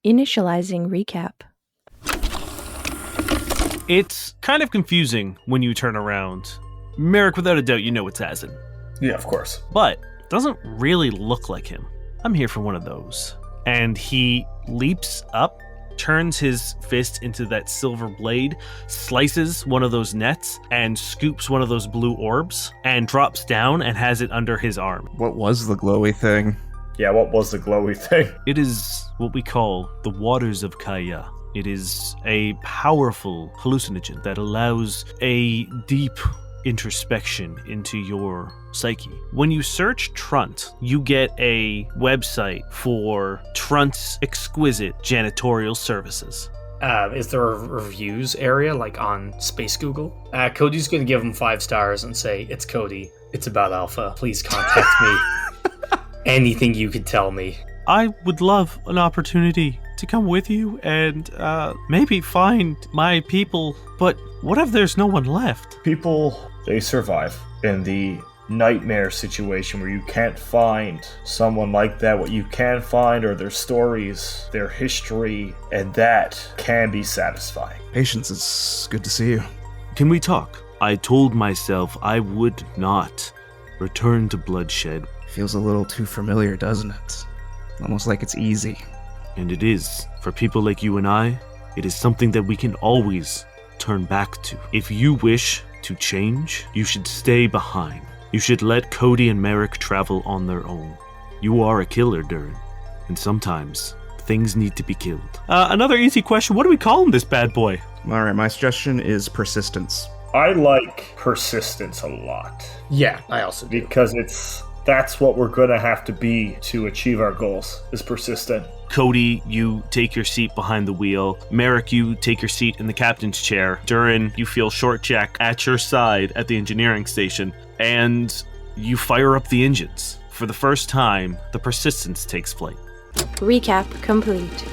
Initializing recap. It's kind of confusing when you turn around. Merrick, without a doubt, you know it's Azin. Yeah, of course. But it doesn't really look like him. I'm here for one of those. And he leaps up, turns his fist into that silver blade, slices one of those nets, and scoops one of those blue orbs, and drops down and has it under his arm. What was the glowy thing? Yeah, what was the glowy thing? It is what we call the waters of Kaya. It is a powerful hallucinogen that allows a deep introspection into your psyche. When you search Trunt, you get a website for Trunt's exquisite janitorial services. Is there a reviews area, like on Space Google? Cody's going to give him 5 stars and say, "It's Cody. It's about Alpha. Please contact me. Anything you could tell me." I would love an opportunity to come with you and maybe find my people, but what if there's no one left? People, they survive in the nightmare situation where you can't find someone like that. What you can find are their stories, their history, and that can be satisfying. Patience, it's good to see you. Can we talk? I told myself I would not return to bloodshed. Feels a little too familiar, doesn't it? Almost like it's easy. And it is. For people like you and I, it is something that we can always turn back to. If you wish to change, you should stay behind. You should let Cody and Merrick travel on their own. You are a killer, Durrin, and sometimes things need to be killed. Another easy question. What do we call him, this bad boy? All right, my suggestion is persistence. I like persistence a lot. Yeah, I also do. Because that's what we're gonna have to be to achieve our goals, is persistent. Cody, you take your seat behind the wheel. Merrick, you take your seat in the captain's chair. Durrin, you feel Short Jack at your side at the engineering station, and you fire up the engines. For the first time, the persistence takes flight. Recap complete.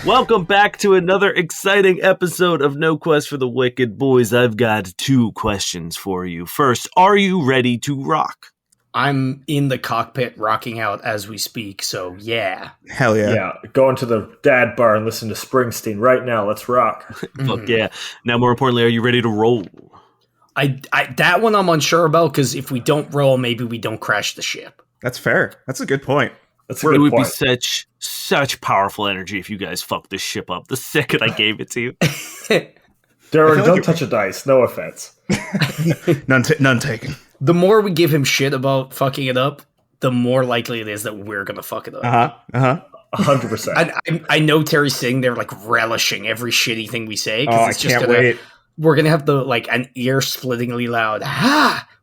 Welcome back to another exciting episode of No Quest for the Wicked. Boys, I've got 2 questions for you. First, are you ready to rock? I'm in the cockpit rocking out as we speak, so yeah. Hell yeah. Yeah, going to the dad bar and listen to Springsteen right now. Let's rock. Fuck yeah. Now, more importantly, are you ready to roll? I that one I'm unsure about, because if we don't roll, maybe we don't crash the ship. That's fair. That's a good point. That's a good It would point. be such powerful energy if you guys fucked this ship up the second I gave it to you. Durrin, don't touch a dice. No offense. None taken. The more we give him shit about fucking it up, the more likely it is that we're gonna fuck it up. 100%. I know Terry's sitting there like relishing every shitty thing we say. Oh, I can't wait. We're gonna have an ear-splittingly loud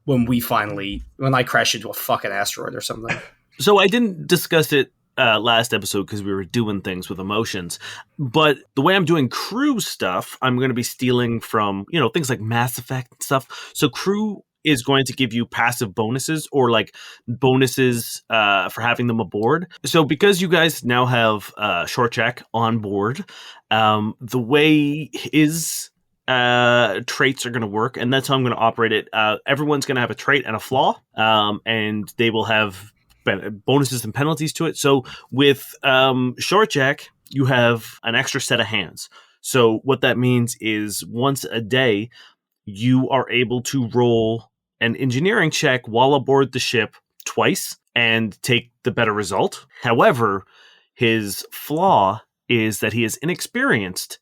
when I crash into a fucking asteroid or something. So I didn't discuss it last episode because we were doing things with emotions, but the way I'm doing crew stuff, I'm going to be stealing from, things like Mass Effect and stuff. So crew is going to give you passive bonuses or like bonuses for having them aboard. So because you guys now have Short Jack on board, the way his traits are going to work, and that's how I'm going to operate it. Everyone's going to have a trait and a flaw, and they will have bonuses and penalties to it. So with Short Jack, you have an extra set of hands. So what that means is once a day, you are able to roll an engineering check while aboard the ship twice and take the better result. However, his flaw is that he is inexperienced,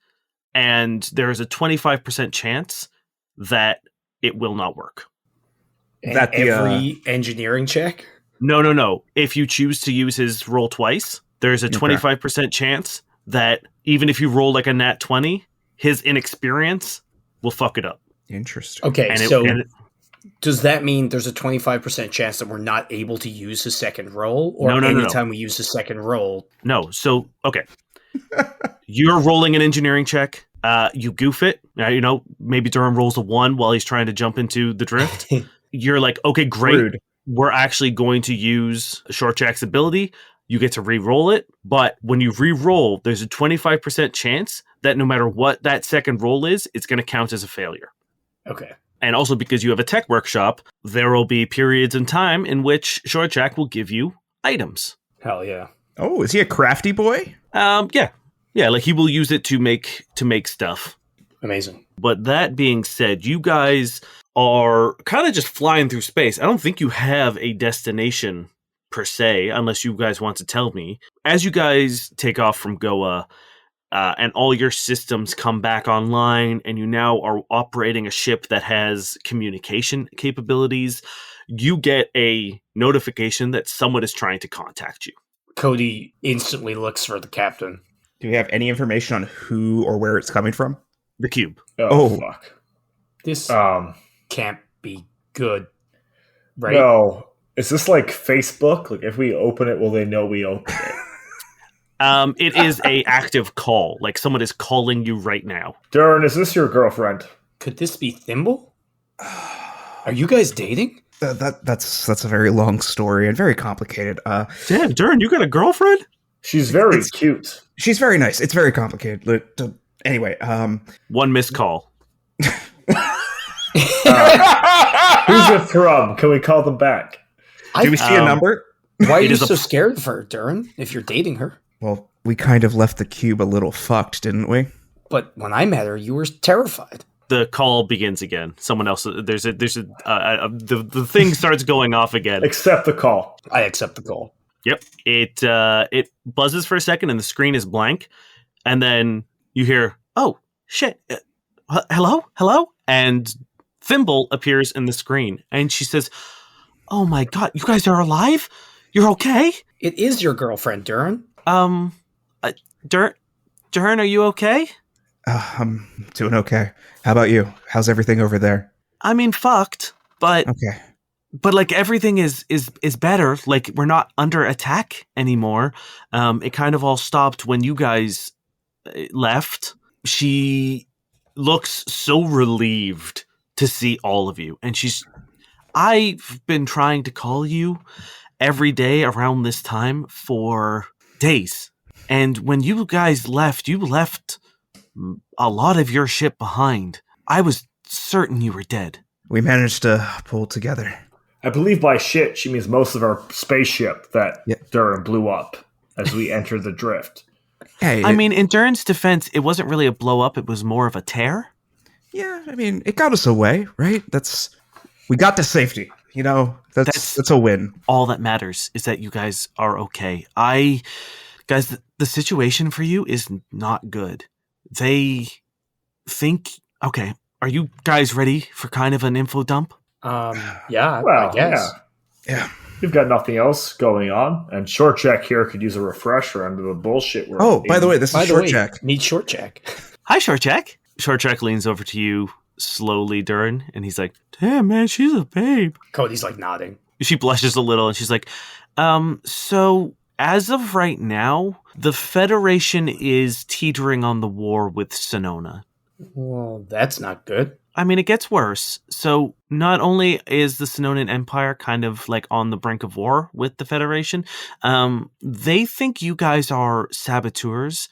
and there is a 25% chance that it will not work. Every engineering check? No. If you choose to use his roll twice, there's a 25% chance that even if you roll like a nat 20, his inexperience will fuck it up. Interesting. Okay, does that mean there's a 25% chance that we're not able to use his second roll? Or anytime we use his second roll? No. So, okay. You're rolling an engineering check. You goof it. Maybe Durrin rolls a 1 while he's trying to jump into the drift. You're like, okay, great. Rude. We're actually going to use Short Jack's ability. You get to re-roll it. But when you re-roll, there's a 25% chance that no matter what that second roll is, it's going to count as a failure. Okay. And also because you have a tech workshop, there will be periods in time in which Short Jack will give you items. Hell yeah. Oh, is he a crafty boy? Yeah. Yeah, like he will use it to make stuff. Amazing. But that being said, you guys are kind of just flying through space. I don't think you have a destination per se, unless you guys want to tell me. As you guys take off from Goa, and all your systems come back online, and you now are operating a ship that has communication capabilities, you get a notification that someone is trying to contact you. Cody instantly looks for the captain. Do we have any information on who or where it's coming from? The cube. Oh, fuck. This can't be good, right? No. Is this like Facebook? Like, if we open it, will they know we opened it? It is a active call. Like someone is calling you right now. Durrin, is this your girlfriend? Could this be Thimble? Are you guys dating? That's a very long story and very complicated. Damn, Durrin, you got a girlfriend? She's very cute. She's very nice. It's very complicated. Anyway, One missed call. Who's it from? Can we call them back? do we see a number? Why are It you is a- so scared of her, Durrin, if you're dating her? Well, we kind of left the cube a little fucked, didn't we? But when I met her, you were terrified. The call begins again. Someone else. The thing starts going off again. Accept the call. I accept the call. Yep. It buzzes for a second and the screen is blank, and then you hear, "Oh shit! Hello!" And Thimble appears in the screen, and she says, "Oh my god, you guys are alive? You're okay? It is your girlfriend, Durrin. Durrin, are you okay? I'm doing okay. How about you? How's everything over there? I mean, fucked, but Okay. but like everything is better. Like we're not under attack anymore. It kind of all stopped when you guys left." She looks so relieved to see all of you, and I've been trying to call you every day around this time for days. And when you guys left, you left a lot of your ship behind. I was certain you were dead. We managed to pull together. I believe by shit she means most of our spaceship that Yep. Durrin blew up as we entered the drift. Hey, I mean, in Durrin's defense, it wasn't really a blow up, it was more of a tear. yeah, I mean, it got us away, right? We got to safety. You know, that's a win. All that matters is that you guys are okay. Guys, the situation for you is not good. They think, okay, are you guys ready for kind of an info dump? Yeah, Well, I guess. Yeah. We've got nothing else going on, and Short Jack here could use a refresher under the bullshit we're Oh, by the way, this By is the Short way, Jack. meet Short Jack. Hi, Short Jack. Short Jack leans over to you slowly, Durrin, and he's like, damn, man, she's a babe. Cody's like nodding. She blushes a little, and she's like, so as of right now, the Federation is teetering on the war with Sonona. Well, that's not good. I mean, it gets worse. So not only is the Sononan Empire kind of like on the brink of war with the Federation, they think you guys are saboteurs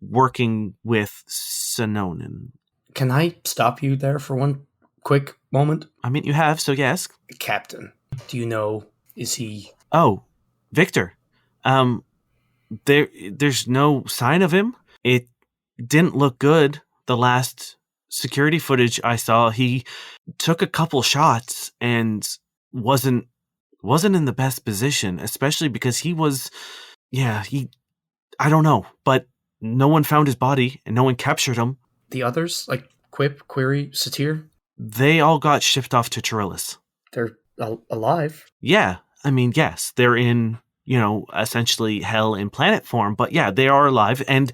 working with Sononan. Can I stop you there for one quick moment? I mean, you have, so yes. Captain, do you know, is he... Oh, Victor. There's no sign of him. It didn't look good. The last security footage I saw, he took a couple shots and wasn't in the best position, especially because he was, I don't know, but no one found his body and no one captured him. The others, like Quip, Query, Satir, They all got shipped off to Trillis. they're alive. Yeah, I mean, yes, they're in, essentially hell in planet form, but yeah, they are alive. And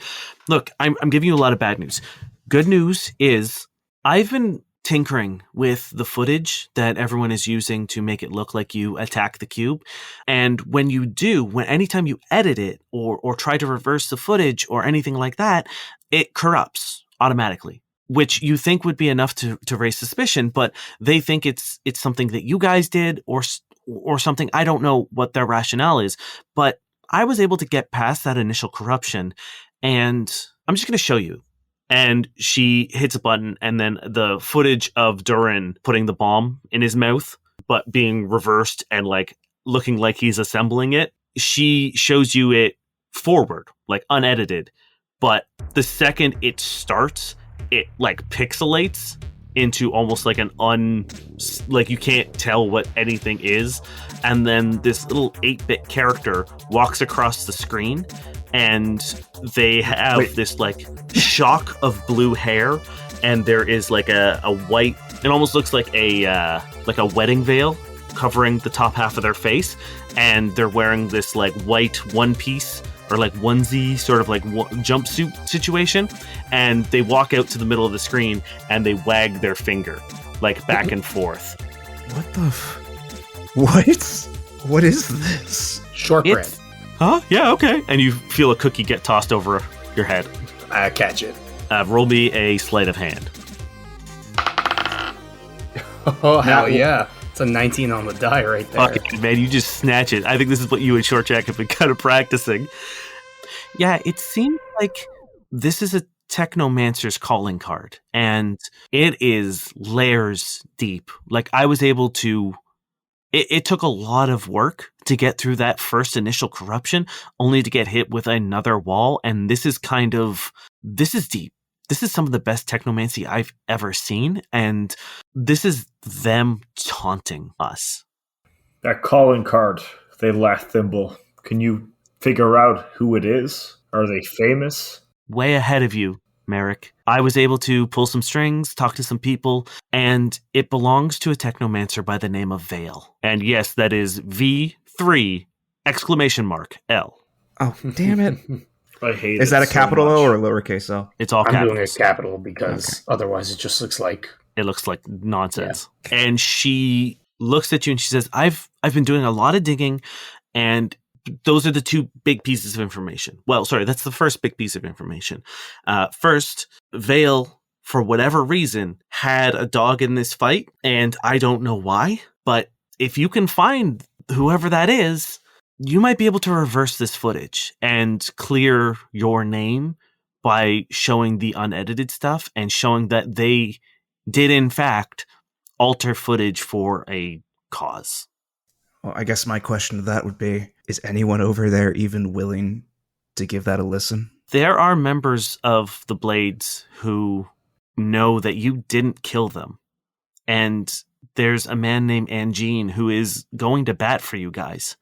look, I'm giving you a lot of bad news. Good news is I've been tinkering with the footage that everyone is using to make it look like you attack the cube. And when you do, anytime you edit it or try to reverse the footage or anything like that, it corrupts automatically, which you think would be enough to raise suspicion, but they think it's something that you guys did or something. I don't know what their rationale is, but I was able to get past that initial corruption, and I'm just going to show you. And she hits a button, and then the footage of Durrin putting the bomb in his mouth, but being reversed and like looking like he's assembling it. She shows you it forward, like unedited. But the second it starts, it like pixelates into almost like like you can't tell what anything is. And then this little 8-bit character walks across the screen, and they have this like shock of blue hair, and there is like a white, it almost looks like a wedding veil covering the top half of their face, and they're wearing this like white one piece or like onesie sort of like jumpsuit situation, and they walk out to the middle of the screen and they wag their finger like back and forth. What the what? What is this? Shortbread. Huh? Yeah, okay. And you feel a cookie get tossed over your head. I catch it. Roll me a sleight of hand. Oh, hell yeah. It's a 19 on the die right there. Fuck it, man. You just snatch it. I think this is what you and Short Jack have been kind of practicing. Yeah, it seems like this is a Technomancer's calling card, and it is layers deep. Like, I was able to... It took a lot of work to get through that first initial corruption, only to get hit with another wall, and this is deep. This is some of the best technomancy I've ever seen, and this is them taunting us. That calling card, they lack Thimble. Can you figure out who it is? Are they famous? Way ahead of you, Merrick. I was able to pull some strings, talk to some people, and it belongs to a technomancer by the name of Vale. And yes, that is V3 exclamation mark L. Oh, damn it. I hate Is it that a so capital much. O or a lowercase O? It's all I'm capitals. doing a capital because otherwise it just looks like... It looks like nonsense. Yeah. And she looks at you and she says, I've been doing a lot of digging, and those are the two big pieces of information. Well, sorry, that's the first big piece of information. First, Vale, for whatever reason, had a dog in this fight, and I don't know why, but if you can find whoever that is, you might be able to reverse this footage and clear your name by showing the unedited stuff and showing that they did, in fact, alter footage for a cause. Well, I guess my question to that would be, is anyone over there even willing to give that a listen? There are members of the Blades who know that you didn't kill them. And there's a man named Angine who is going to bat for you guys.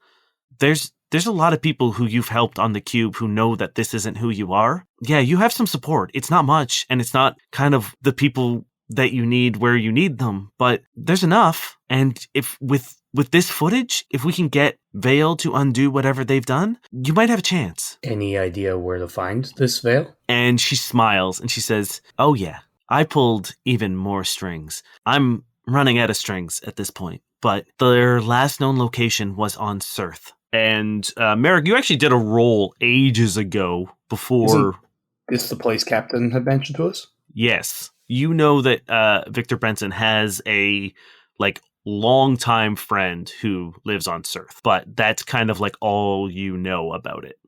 There's a lot of people who you've helped on the cube who know that this isn't who you are. Yeah, you have some support. It's not much, and it's not kind of the people that you need where you need them, but there's enough. And if with this footage, if we can get Vale to undo whatever they've done, you might have a chance. Any idea where to find this Vale? And she smiles and she says, oh yeah, I pulled even more strings. I'm running out of strings at this point, but their last known location was on Cirth. And Merrick, you actually did a roll ages ago before... Isn't this the place Captain had mentioned to us? Yes. You know that Victor Benson has a longtime friend who lives on Cirth, but that's kind of like all you know about it.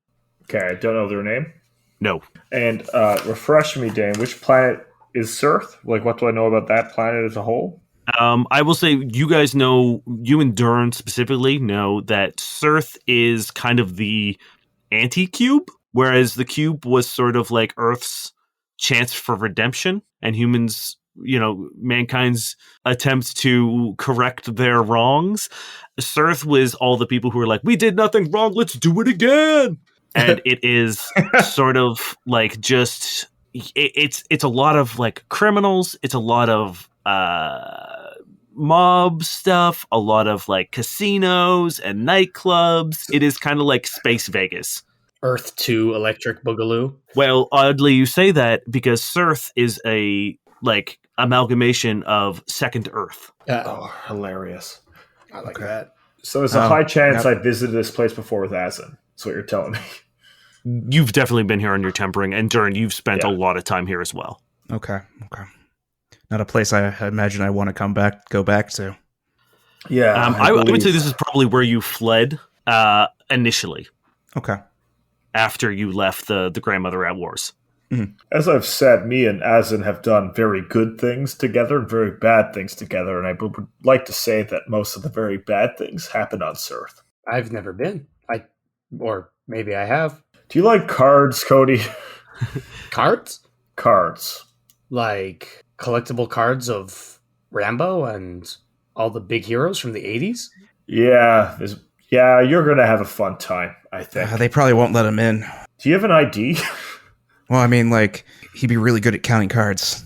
Okay, I don't know their name. No. And refresh me, Dan, which planet is Cirth? Like, what do I know about that planet as a whole? I will say you guys know, you and Durrin specifically know that Cirth is kind of the anti-cube, whereas the cube was sort of like Earth's chance for redemption, and humans, mankind's attempts to correct their wrongs. Cirth was all the people who were like, we did nothing wrong, let's do it again. And it is sort of like just, it's a lot of like criminals, it's a lot of mob stuff, a lot of like casinos and nightclubs. It is kind of like Space Vegas. Earth 2 Electric Boogaloo. Well, oddly you say that, because Cirth is a amalgamation of Second Earth. Oh, hilarious. I like that. So there's a high chance yep. I visited this place before with Azin. That's what you're telling me. You've definitely been here on your tempering, and Durrin, you've spent Yeah. a lot of time here as well. Okay. Not a place I imagine I want to go back to. Yeah. I would say this is probably where you fled initially, Okay. after after you left the grandmother at wars. As I've said, me and Azin have done very good things together and very bad things together, and I would like to say that most of the very bad things happen on Surth. I've never been. Or maybe I have. Do you like cards, Cody? Cards? Cards. Like collectible cards of Rambo and all the big heroes from the 80s? Yeah, you're going to have a fun time, I think. They probably won't let him in. Do you have an ID? Well, I mean, like, he'd be really good at counting cards.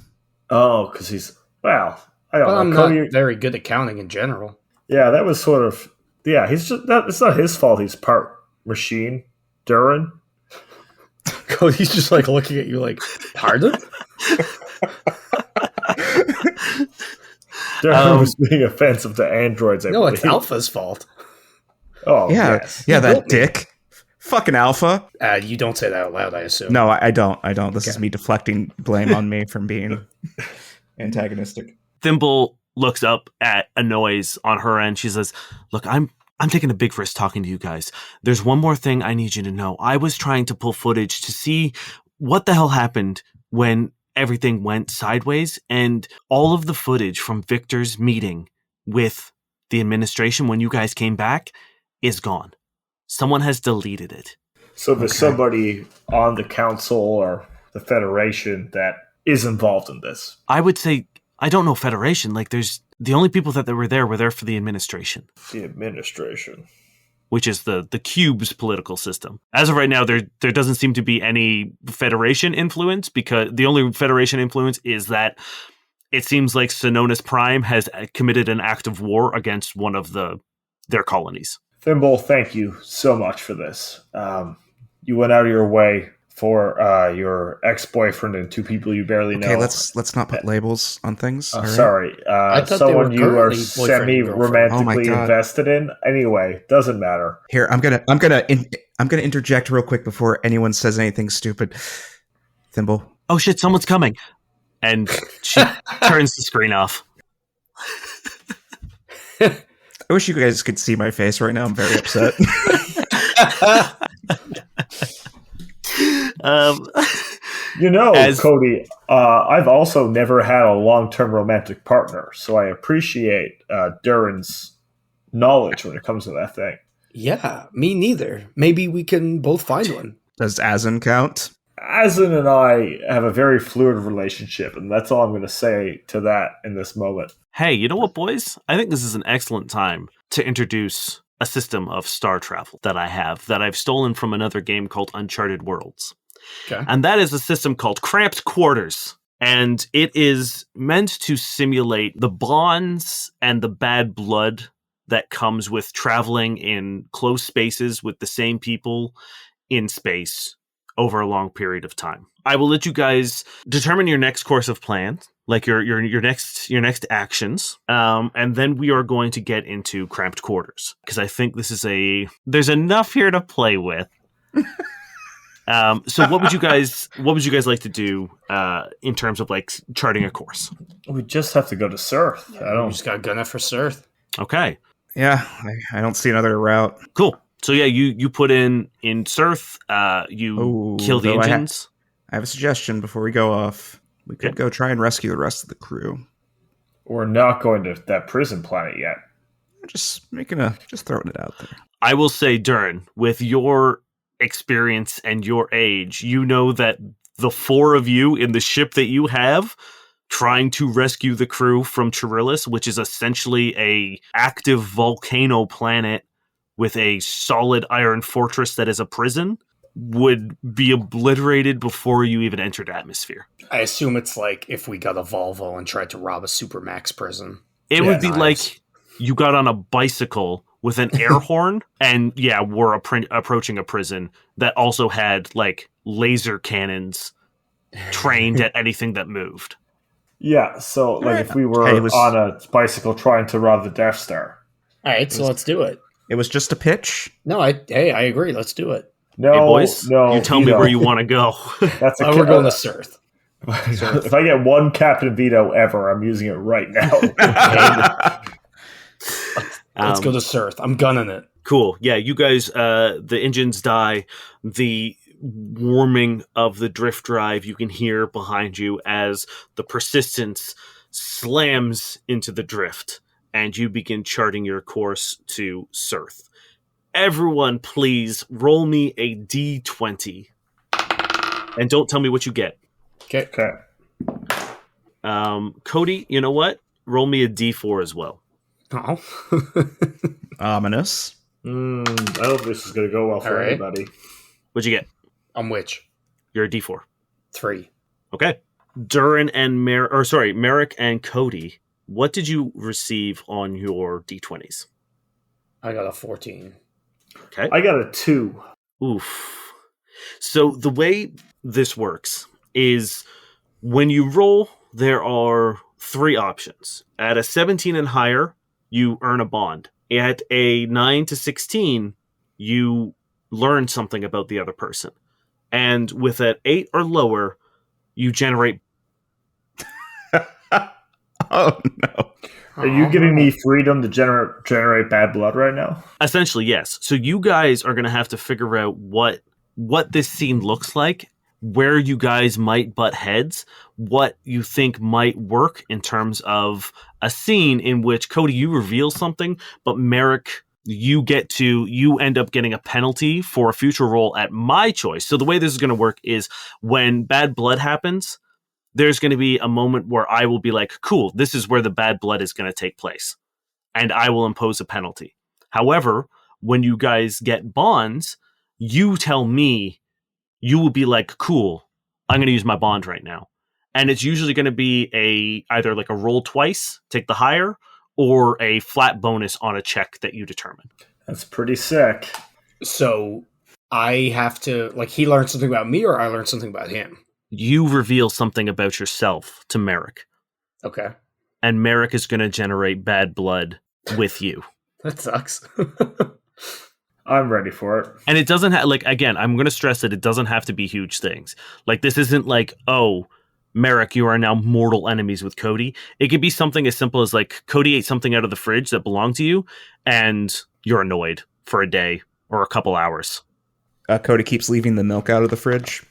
Oh, because he's... Well, I don't Well, I'm know. Cody, not very good at counting in general. yeah, that was sort of... Yeah, he's just... It's not his fault he's part machine. Durrin? Cody's just like looking at you like, pardon? Durrin was being offensive to androids, I No, believe. it's Alpha's fault. Oh, Yeah, yes. yeah, He built that dick. Fucking Alpha. You don't say that out loud, I assume. No, I don't. This is me deflecting blame on me from being antagonistic. Thimble looks up at a noise on her end. She says, "Look, I'm taking a big risk talking to you guys. There's one more thing I need you to know. I was trying to pull footage to see what the hell happened when everything went sideways, and all of the footage from Victor's meeting with the administration when you guys came back is gone. Someone has deleted it." So there's somebody on the council or the Federation that is involved in this. I would say, I don't know Federation. Like, there's the only people that were there for the administration, The administration. which is the Cube's political system. As of right now, there doesn't seem to be any Federation influence, because the only Federation influence is that it seems like Sononis Prime has committed an act of war against one of their colonies. Thimble, thank you so much for this. You went out of your way for your ex-boyfriend and two people you barely know. Okay, let's not put labels on things. all right? Sorry, I thought they someone were you are currently boyfriend and girlfriend. semi-romantically Oh my God. invested in. Anyway, doesn't matter. Here, I'm gonna interject real quick before anyone says anything stupid. Thimble. Oh shit, someone's coming. And she turns the screen off. I wish you guys could see my face right now. I'm very upset. Cody, I've also never had a long-term romantic partner, so I appreciate Durrin's knowledge when it comes to that thing. Yeah, me neither. Maybe we can both find one. Does Azin count? Azin and I have a very fluid relationship, and that's all I'm going to say to that in this moment. Hey, you know what, boys? I think this is an excellent time to introduce a system of star travel that I've stolen from another game called Uncharted Worlds. Okay. And that is a system called Cramped Quarters. And it is meant to simulate the bonds and the bad blood that comes with traveling in close spaces with the same people in space over a long period of time. I will let you guys determine your next course of plan, like your next actions, and then we are going to get into Cramped Quarters, because I think there's enough here to play with. So what would you guys like to do in terms of like charting a course? We just have to go to Surth. We just got Gunna for Surth. Okay, Yeah, I don't see another route. cool. So yeah, you put in Surth, you kill the though engines. I have a suggestion before we go off. We could go try and rescue the rest of the crew. We're not going to that prison planet yet. Just throwing it out there. I will say, Durrin, with your experience and your age, you know that the four of you in the ship that you have trying to rescue the crew from Chirillis, which is essentially a active volcano planet with a solid iron fortress that is a prison, would be obliterated before you even entered atmosphere. I assume it's like if we got a Volvo and tried to rob a Supermax prison. It would be nice. like you got on a bicycle with an air horn and we're approaching a prison that also had like laser cannons trained at anything that moved. Yeah, so like if we were Hey, it was- on a bicycle trying to rob the Death Star. All right, so let's do it. It was just a pitch. No, I agree. Let's do it. No, Hey, boys, no, you tell me where you want to go. That's We're going to Surth. If I get one Captain Veto ever, I'm using it right now. Let's go to Surth. I'm gunning it. Cool. Yeah, you guys, the engines die. The warming of the drift drive you can hear behind you as the Persistence slams into the drift, and you begin charting your course to Surth. Everyone, please roll me a d20. And don't tell me what you get. Okay. Cody, you know what? Roll me a d4 as well. Oh. Ominous. I don't think this is going to go well for right. anybody. What'd you get? I'm which? You're a d4. 3. Okay. Durrin and Merrick and Cody, what did you receive on your d20s? I got a 14. Okay. I got a 2. Oof. So the way this works is when you roll, there are 3 options. At a 17 and higher, you earn a bond. At a 9 to 16, you learn something about the other person. And with an 8 or lower, you generate... Oh, no. Are you giving me freedom to generate bad blood right now? Essentially, yes. So you guys are going to have to figure out what this scene looks like, where you guys might butt heads, what you think might work in terms of a scene in which, Cody, you reveal something, but Merrick, you end up getting a penalty for a future roll at my choice. So the way this is going to work is when bad blood happens, there's going to be a moment where I will be like, cool, this is where the bad blood is going to take place. And I will impose a penalty. However, when you guys get bonds, you tell me, you will be like, cool, I'm going to use my bond right now. And it's usually going to be either like a roll twice, take the higher, or a flat bonus on a check that you determine. That's pretty sick. So I have to, like, he learned something about me or I learned something about him? You reveal something about yourself to Merrick. Okay. And Merrick is going to generate bad blood with you. That sucks. I'm ready for it. And it doesn't have, like, again, I'm going to stress that it doesn't have to be huge things. Like, this isn't like, oh, Merrick, you are now mortal enemies with Cody. It could be something as simple as, like, Cody ate something out of the fridge that belonged to you, and you're annoyed for a day or a couple hours. Cody keeps leaving the milk out of the fridge.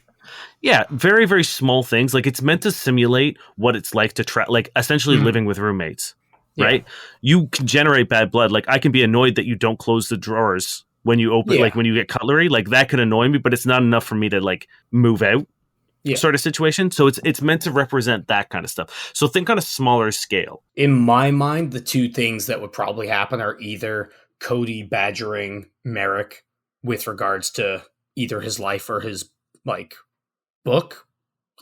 Yeah, very, very small things. Like, it's meant to simulate what it's like to like essentially living with roommates, right? Yeah. You can generate bad blood. Like, I can be annoyed that you don't close the drawers when you open, like when you get cutlery. Like, that could annoy me, but it's not enough for me to like move out, sort of situation. So it's meant to represent that kind of stuff. So think on a smaller scale. In my mind, the 2 things that would probably happen are either Cody badgering Merrick with regards to either his life or his like book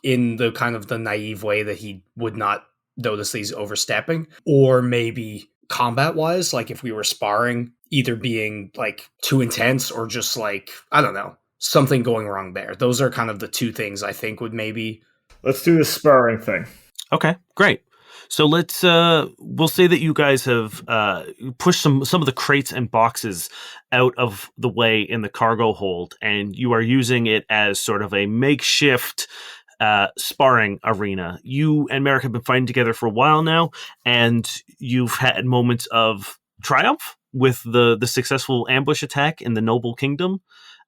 in the kind of the naive way that he would not notice that he's overstepping, or maybe combat wise, like if we were sparring, either being like too intense or just like, I don't know, something going wrong there. Those are kind of the 2 things I think would maybe. Let's do the sparring thing. Okay, great. So let's we'll say that you guys have pushed some of the crates and boxes out of the way in the cargo hold, and you are using it as sort of a makeshift sparring arena. You and Merrick have been fighting together for a while now, and you've had moments of triumph with the successful ambush attack in the Noble Kingdom.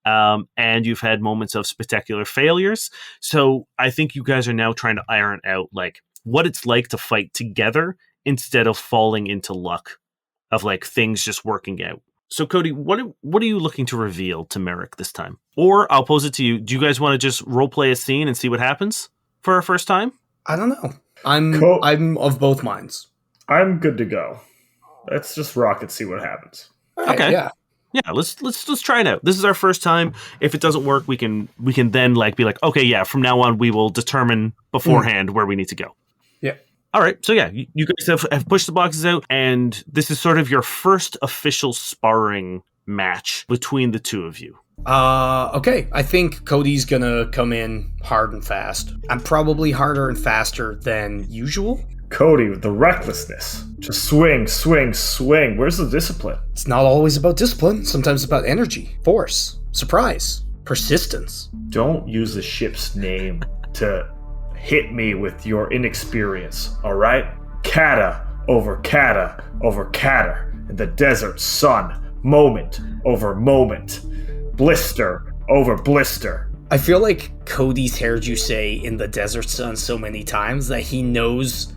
And you've had moments of spectacular failures. So I think you guys are now trying to iron out like what it's like to fight together instead of falling into luck of like things just working out. So Cody, what are you looking to reveal to Merrick this time? Or I'll pose it to you. Do you guys want to just role play a scene and see what happens for our first time? I don't know. I'm of both minds. I'm good to go. Let's just rock and see what happens. Okay. Yeah, let's try it out. This is our first time. If it doesn't work, we can then like be like, okay, yeah, from now on we will determine beforehand where we need to go. Yeah. All right. So yeah, you guys have pushed the boxes out, and this is sort of your first official sparring match between the 2 of you. Okay. I think Cody's gonna come in hard and fast. I'm probably harder and faster than usual. Cody, with the recklessness. Just swing, swing, swing. Where's the discipline? It's not always about discipline. Sometimes it's about energy, force, surprise, persistence. Don't use the ship's name to hit me with your inexperience, alright? Kata over kata over kata in the desert sun, moment over moment, blister over blister. I feel like Cody's heard you say in the desert sun so many times that he knows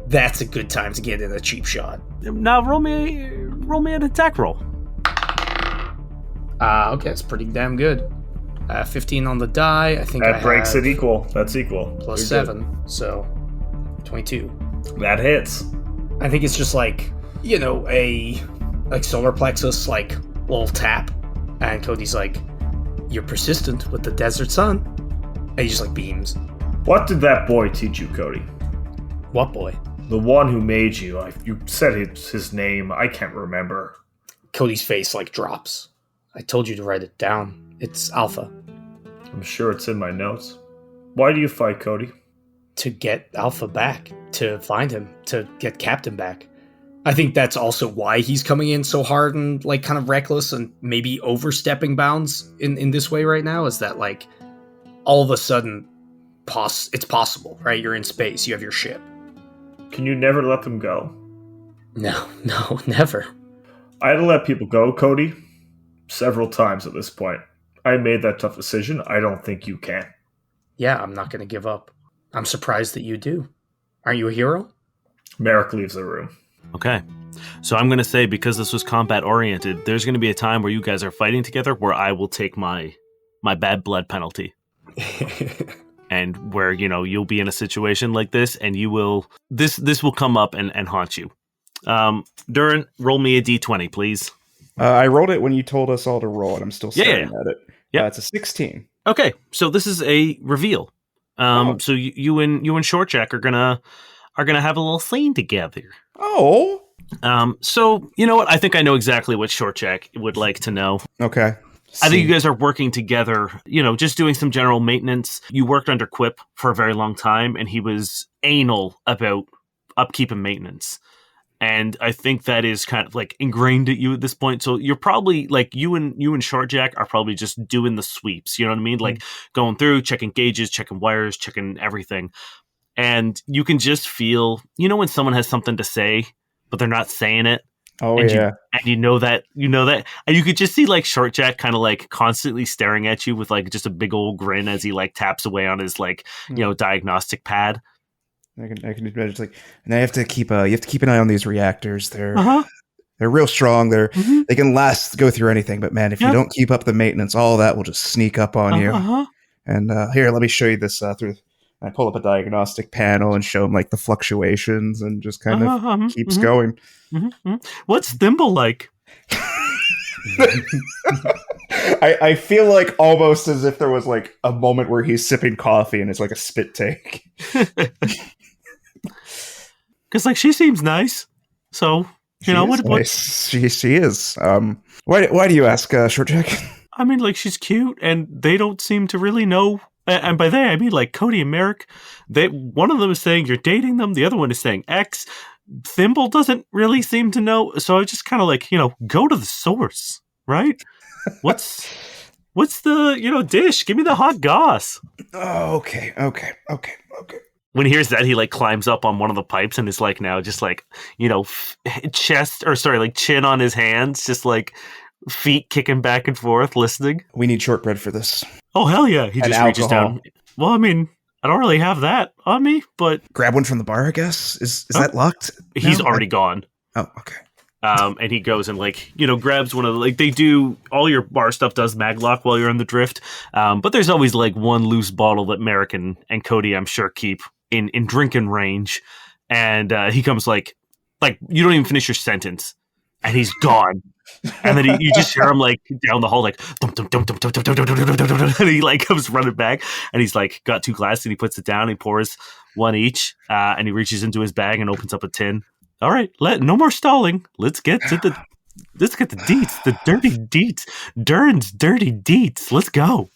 that's a good time to get in a cheap shot. Now roll me an attack roll. Okay, it's pretty damn good. 15 on the die. I think That breaks it equal. That's equal. Plus You're 7, so 22. good. That hits. I think it's just like, a solar plexus, like, little tap. And Cody's like, you're persistent with the desert sun. And he just, like, beams. What did that boy teach you, Cody? What boy? The one who made you. You said his name. I can't remember. Cody's face, like, drops. I told you to write it down. It's Alpha. I'm sure it's in my notes. Why do you fight, Cody? To get Alpha back. To find him. To get Captain back. I think that's also why he's coming in so hard and, like, kind of reckless and maybe overstepping bounds in this way right now, is that, like, all of a sudden, it's possible, right? You're in space. You have your ship. Can you never let them go? No, never. I had to let people go, Cody, several times at this point. I made that tough decision. I don't think you can. Yeah, I'm not going to give up. I'm surprised that you do. Aren't you a hero? Merrick leaves the room. Okay. So I'm going to say, because this was combat oriented, there's going to be a time where you guys are fighting together where I will take my bad blood penalty. And where, you'll be in a situation like this and you will, this will come up and haunt you. Durrin, roll me a d20, please. I rolled it when you told us all to roll, and I'm still staring at it. Yeah, it's a 16. Okay, so this is a reveal. So you and Shortjack are gonna have a little scene together. Oh. So you know what? I think I know exactly what Shortjack would like to know. Okay. I think you guys are working together, just doing some general maintenance. You worked under Quip for a very long time, and he was anal about upkeep and maintenance. And I think that is kind of like ingrained at you at this point. So you're probably like you and Shortjack are probably just doing the sweeps. You know what I mean? Like going through, checking gauges, checking wires, checking everything. And you can just feel, when someone has something to say, but they're not saying it. Oh, and yeah. You know that, and you could just see like Shortjack kind of like constantly staring at you with like just a big old grin as he like taps away on his like, diagnostic pad. I can imagine it's like, and you have to keep an eye on these reactors. They're real strong. They can go through anything. But man, if you don't keep up the maintenance, all that will just sneak up on you. And here, let me show you this through. I pull up a diagnostic panel and show him like the fluctuations, and just kind of keeps going. What's Thimble like? I feel like almost as if there was like a moment where he's sipping coffee and it's like a spit take. Because like she seems nice, so what? Nice. She is. Why do you ask, Shortjack? I mean, like she's cute, and they don't seem to really know. And by they, I mean like Cody and Merrick. One of them is saying you're dating them. The other one is saying X. Thimble doesn't really seem to know. So I just kind of like go to the source, right? What's the dish? Give me the hot goss. Oh, okay. When he hears that, he like climbs up on one of the pipes and is like now just like chin on his hands, just like feet kicking back and forth, listening. We need shortbread for this. Oh hell yeah! He and just reaches down. Well, I mean, I don't really have that on me, but grab one from the bar. I guess is that locked? He's already gone. Oh, okay. And he goes and like grabs one of the, like they do all your bar stuff does maglock while you're on the drift. But there's always like one loose bottle that Merrick and Cody I'm sure keep in drinking range, and he comes like you don't even finish your sentence, and he's gone. And then you just hear him like down the hall like dum, dum, dum, dum, dum, dum, dum, dum, dum, dum, dum, and he like comes running back, and he's like got 2 glasses and he puts it down, he pours one each, and he reaches into his bag and opens up a tin. All right, no more stalling. Let's get to Let's get the deets, the dirty deets. Durrin's dirty deets. Let's go.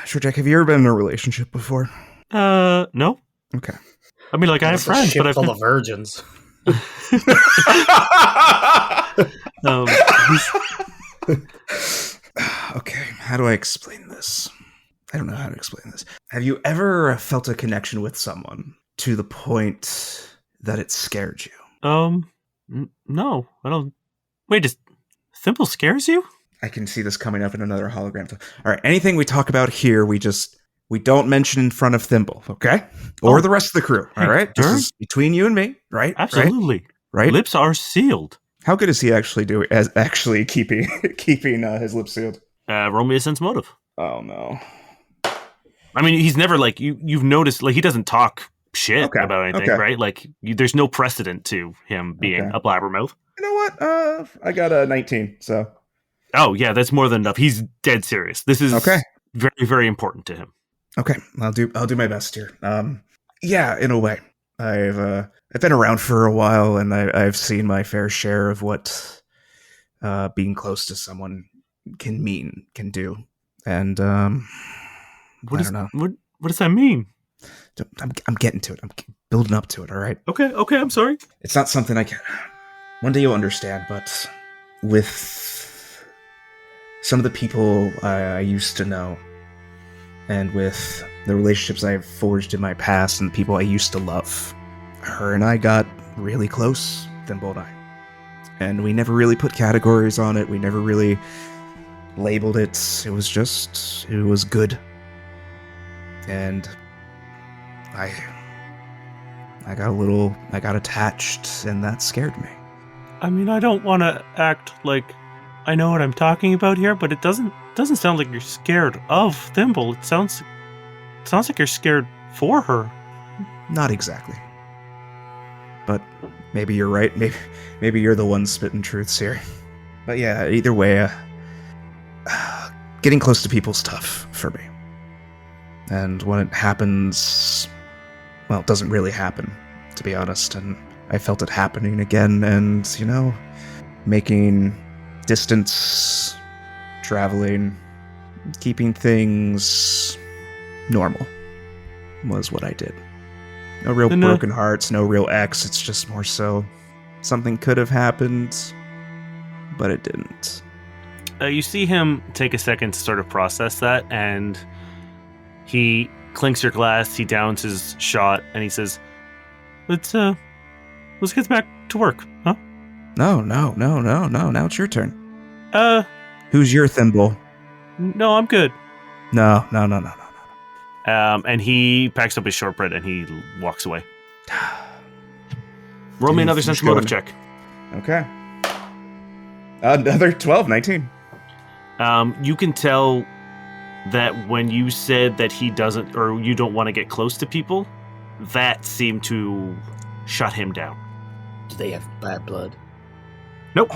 Sure, Jack, have you ever been in a relationship before? No. Okay. I mean, like, I have It's a friends, ship but I've full been... of virgins. Um, Okay, how do I explain this? I don't know how to explain this. Have you ever felt a connection with someone to the point that it scared you? no, I don't. Wait, does Thimble scares you? I can see this coming up in another hologram. All right, anything we talk about here, we don't mention in front of Thimble, okay? Or the rest of the crew, all right? This Durrin? is between you and me, right? Absolutely. Right? Lips are sealed. How good is he actually doing as actually keeping his lips sealed? Roll me a sense motive. Oh no. I mean, he's never like you've noticed like he doesn't talk shit Okay, about anything, okay. right? Like there's no precedent to him being Okay. a blabbermouth. You know what? I got a 19, so Oh yeah, that's more than enough. He's dead serious. This is okay. very, very important to him. Okay, I'll do my best here. Yeah, in a way, I've been around for a while, and I've seen my fair share of what being close to someone can do, and I don't know. What does that mean? I'm getting to it. I'm building up to it. All right. Okay, I'm sorry. It's not something I can. One day you'll understand, but with some of the people I used to know, and with the relationships I've forged in my past and the people I used to love, her and I got really close, Thimble and I. And we never really put categories on it. We never really labeled it. It was good. And I got attached, and that scared me. I mean, I don't want to act like I know what I'm talking about here, but it doesn't sound like you're scared of Thimble. It sounds like you're scared for her. Not exactly. But maybe you're right. Maybe you're the one spitting truths here. But yeah, either way, getting close to people's tough for me. And when it happens, well, it doesn't really happen, to be honest. And I felt it happening again, and, making distance, traveling, keeping things normal was what I did. No real broken hearts, no real X. It's just more so something could have happened, but it didn't. You see him take a second to sort of process that, and he clinks your glass, he downs his shot, and he says, let's get back to work, huh? No. Now it's your turn. Who's your Thimble? No, I'm good. No. And he packs up his shortbread and he walks away. Roll me another sense motive check. Okay. Another 12, 19. You can tell that when you said that he doesn't, or you don't want to get close to people, that seemed to shut him down. Do they have bad blood? Nope.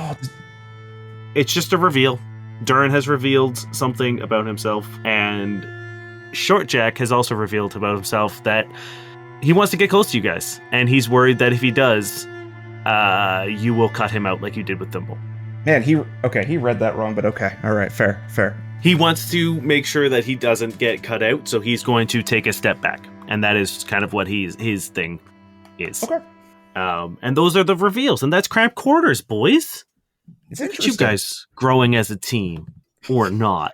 It's just a reveal. Durrin has revealed something about himself, and Short Jack has also revealed about himself that he wants to get close to you guys, and he's worried that if he does, you will cut him out like you did with Thimble. Man, he read that wrong, but okay. All right, fair. He wants to make sure that he doesn't get cut out, so he's going to take a step back, and that is kind of what his thing is. Okay. And those are the reveals, and that's Cramped Quarters, boys. It's Look at interesting. you guys growing as a team, or not.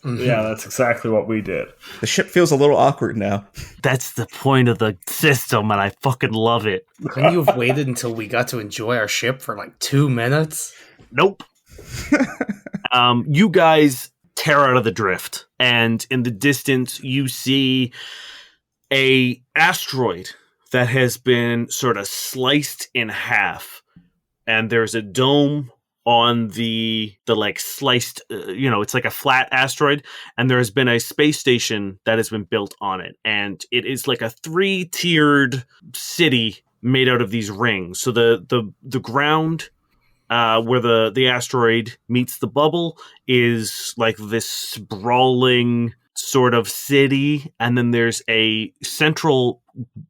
Yeah, that's exactly what we did. The ship feels a little awkward now. That's the point of the system, and I fucking love it. Couldn't you have waited until we got to enjoy our ship for like 2 minutes? Nope. You guys tear out of the drift, and in the distance you see a asteroid that has been sort of sliced in half, and there's a dome on the like sliced, it's like a flat asteroid, and there has been a space station that has been built on it, and it is like a 3-tiered city made out of these rings. So the ground where the asteroid meets the bubble is like this sprawling sort of city, and then there's a central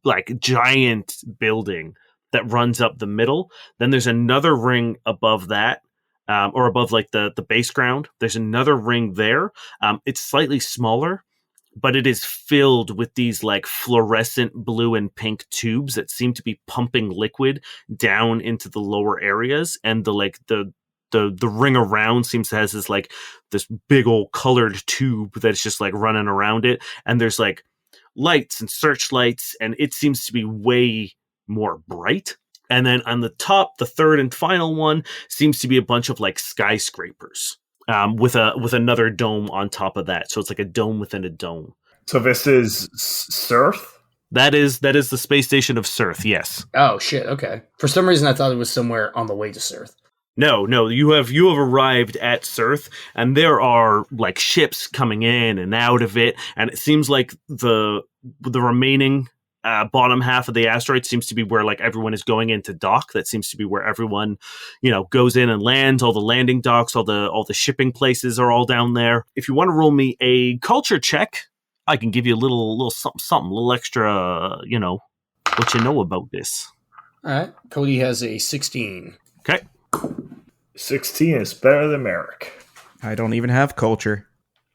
like giant building that runs up the middle. Then there's another ring above that, or above like the base ground. There's another ring there. It's slightly smaller, but it is filled with these like fluorescent blue and pink tubes that seem to be pumping liquid down into the lower areas, and the ring around seems to has this big old colored tube that's just like running around it, and there's like lights and searchlights, and it seems to be way more bright. And then on the top, the third and final one seems to be a bunch of like skyscrapers. With another dome on top of that, so it's like a dome within a dome. So this is Surth? That is the space station of Surth. Yes. Oh shit. Okay. For some reason, I thought it was somewhere on the way to Surth. No. You have arrived at Surth, and there are like ships coming in and out of it, and it seems like the remaining bottom half of the asteroid seems to be where like everyone is going into dock. That seems to be where everyone, goes in and lands. All the landing docks, all the shipping places are all down there. If you want to roll me a culture check, I can give you a little something, a little extra, what you know about this. All right. Cody has a 16. Okay. 16 is better than Merrick. I don't even have culture.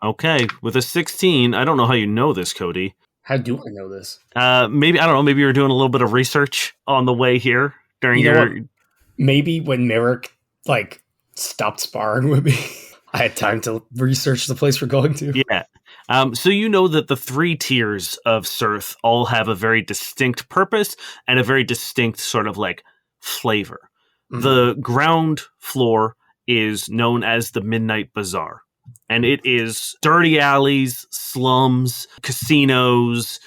Okay. With a 16, I don't know how you know this, Cody. How do I know this? Maybe, I don't know, maybe you were doing a little bit of research on the way here during Maybe when Merrick, stopped sparring with me, I had time to research the place we're going to. Yeah. So you know that the 3 tiers of Surth all have a very distinct purpose and a very distinct sort of like flavor. Mm-hmm. The ground floor is known as the Midnight Bazaar. And it is dirty alleys, slums, casinos,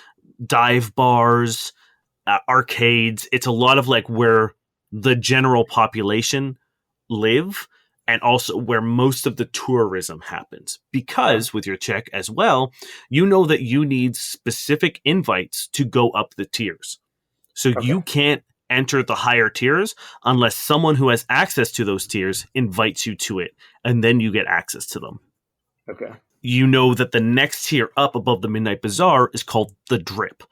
dive bars, arcades. It's a lot of like where the general population live, and also where most of the tourism happens. Because with your check as well, you know that you need specific invites to go up the tiers. So you can't enter the higher tiers unless someone who has access to those tiers invites you to it, and then you get access to them. Okay. You know that the next tier up above the Midnight Bazaar is called the Drip.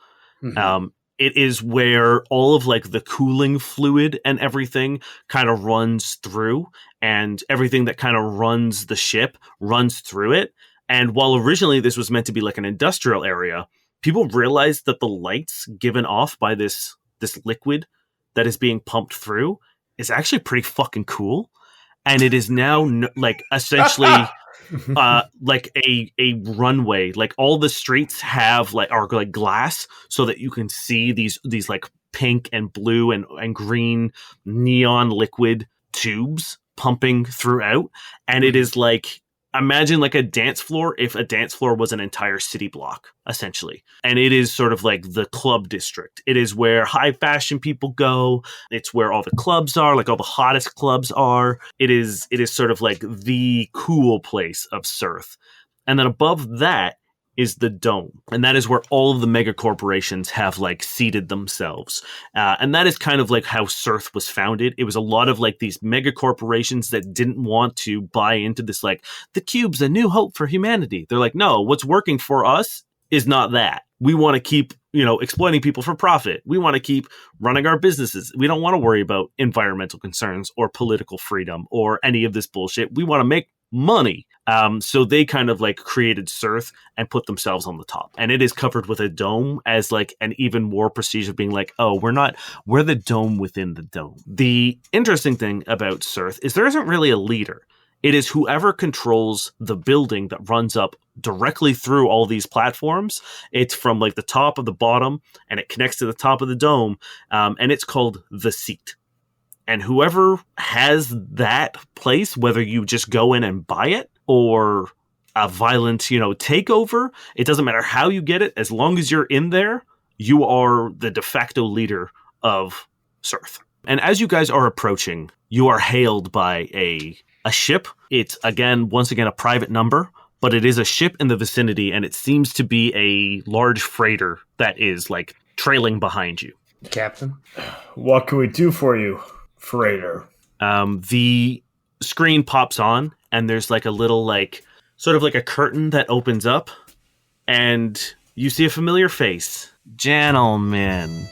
Mm-hmm. It is where all of like the cooling fluid and everything kind of runs through, and everything that kind of runs the ship runs through it. And while originally this was meant to be like an industrial area, people realized that the lights given off by this liquid that is being pumped through is actually pretty fucking cool. And it is now like essentially like a runway. Like all the streets are like glass, so that you can see these like pink and blue and green neon liquid tubes pumping throughout. And it is like, imagine like a dance floor if a dance floor was an entire city block, essentially. And it is sort of like the club district. It is where high fashion people go. It's where all the clubs are, like all the hottest clubs are. It is sort of like the cool place of Surth. And then above that is the Dome. And that is where all of the mega corporations have like seated themselves. And that is kind of like how Surth was founded. It was a lot of like these mega corporations that didn't want to buy into this, like, the cube's a new hope for humanity. They're like, no, what's working for us is not that. We want to keep, exploiting people for profit. We want to keep running our businesses. We don't want to worry about environmental concerns or political freedom or any of this bullshit. We want to make money. So they kind of like created Surth and put themselves on the top, and it is covered with a dome as like an even more prestige of being like, oh, we're the dome within the dome. The interesting thing about Surth is there isn't really a leader. It is whoever controls the building that runs up directly through all these platforms. It's from like the top of the bottom, and it connects to the top of the dome, and it's called the seat. And whoever has that place, whether you just go in and buy it or a violent, takeover, it doesn't matter how you get it. As long as you're in there, you are the de facto leader of Surth. And as you guys are approaching, you are hailed by a ship. It's, once again, a private number, but it is a ship in the vicinity, and it seems to be a large freighter that is, like, trailing behind you. Captain? What can we do for you, freighter? The screen pops on, and there's, like, a little, like, sort of like a curtain that opens up, and you see a familiar face. Gentlemen,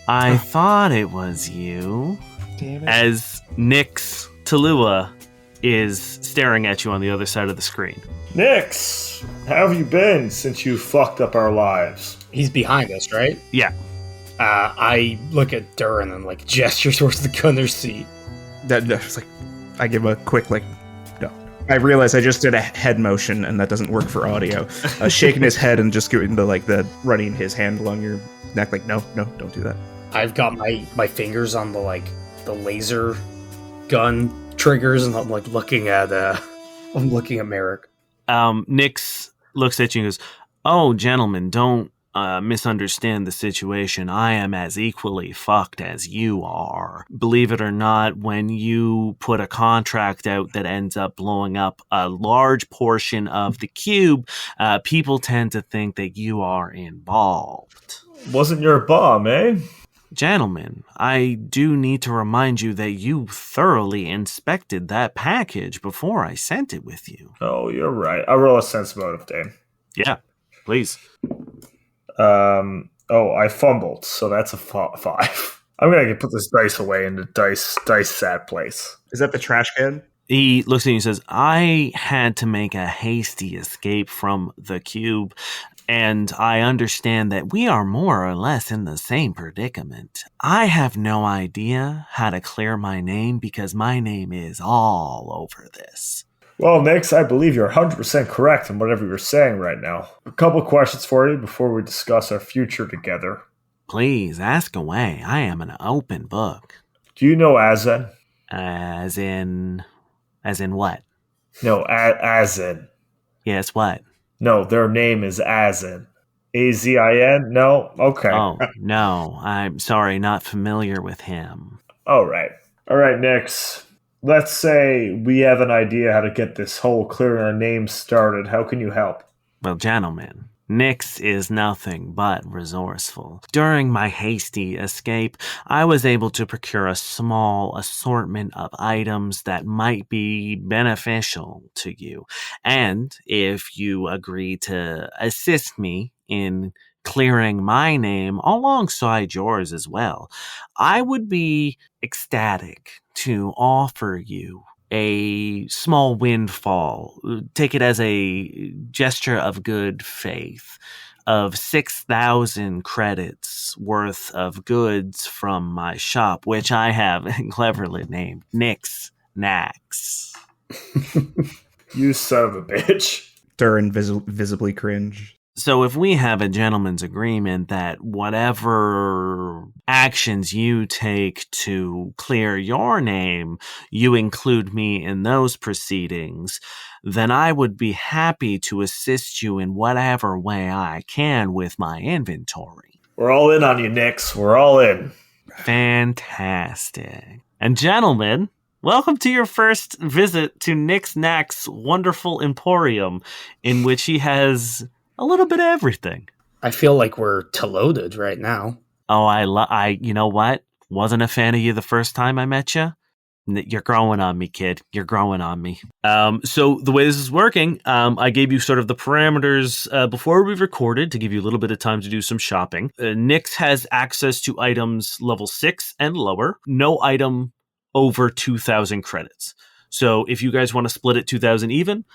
I thought it was you. Damn it. As Nyx Talua is staring at you on the other side of the screen. Nix, how have you been since you fucked up our lives? He's behind us, right? Yeah. I look at Durrin and like gesture towards the gunner's seat. It's like I give a quick no. I realize I just did a head motion and that doesn't work for audio. Shaking his head and just doing the running his hand along your neck, like no, don't do that. I've got my fingers on the laser gun triggers, and I'm looking at Merrick. Nix looks at you and goes, "Oh, gentlemen, don't misunderstand the situation. I am as equally fucked as you are. Believe it or not, when you put a contract out that ends up blowing up a large portion of the cube, people tend to think that you are involved. Wasn't your bomb, eh? Gentlemen, I do need to remind you that you thoroughly inspected that package before I sent it with you." Oh, you're right. I'll roll a sense motive, Dane. Yeah, please. I fumbled, so that's a 5. I'm gonna put this dice away in the dice sad place. Is that the trash can? He looks at you and says, "I had to make a hasty escape from the cube, and I understand that we are more or less in the same predicament. I have no idea how to clear my name because my name is all over this." Well, Nix, I believe you're 100% correct in whatever you're saying right now. A couple questions for you before we discuss our future together. Please, ask away. I am an open book. Do you know Azen? As in what? No, Azen. Yes, what? No, their name is Azen. Azin? No? Okay. Oh, no. I'm sorry, not familiar with him. All right, Nix. Let's say we have an idea how to get this whole clearing our names started. How can you help? Well, gentlemen, Nix is nothing but resourceful. During my hasty escape, I was able to procure a small assortment of items that might be beneficial to you. And if you agree to assist me in clearing my name alongside yours as well, I would be ecstatic to offer you a small windfall. Take it as a gesture of good faith of 6,000 credits worth of goods from my shop, which I have cleverly named Nix Nax. You son of a bitch. Durrin visibly cringe. So if we have a gentleman's agreement that whatever actions you take to clear your name, you include me in those proceedings, then I would be happy to assist you in whatever way I can with my inventory. We're all in on you, Nix. We're all in. Fantastic. And gentlemen, welcome to your first visit to Nix Nack's wonderful emporium, in which he has a little bit of everything. I feel like we're loaded right now. Oh, I you know what? Wasn't a fan of you the first time I met you. You're growing on me, kid. You're growing on me. So the way this is working, I gave you sort of the parameters before we recorded to give you a little bit of time to do some shopping. Nix has access to items level 6 and lower. No item over 2,000 credits. So if you guys want to split it 2,000 even,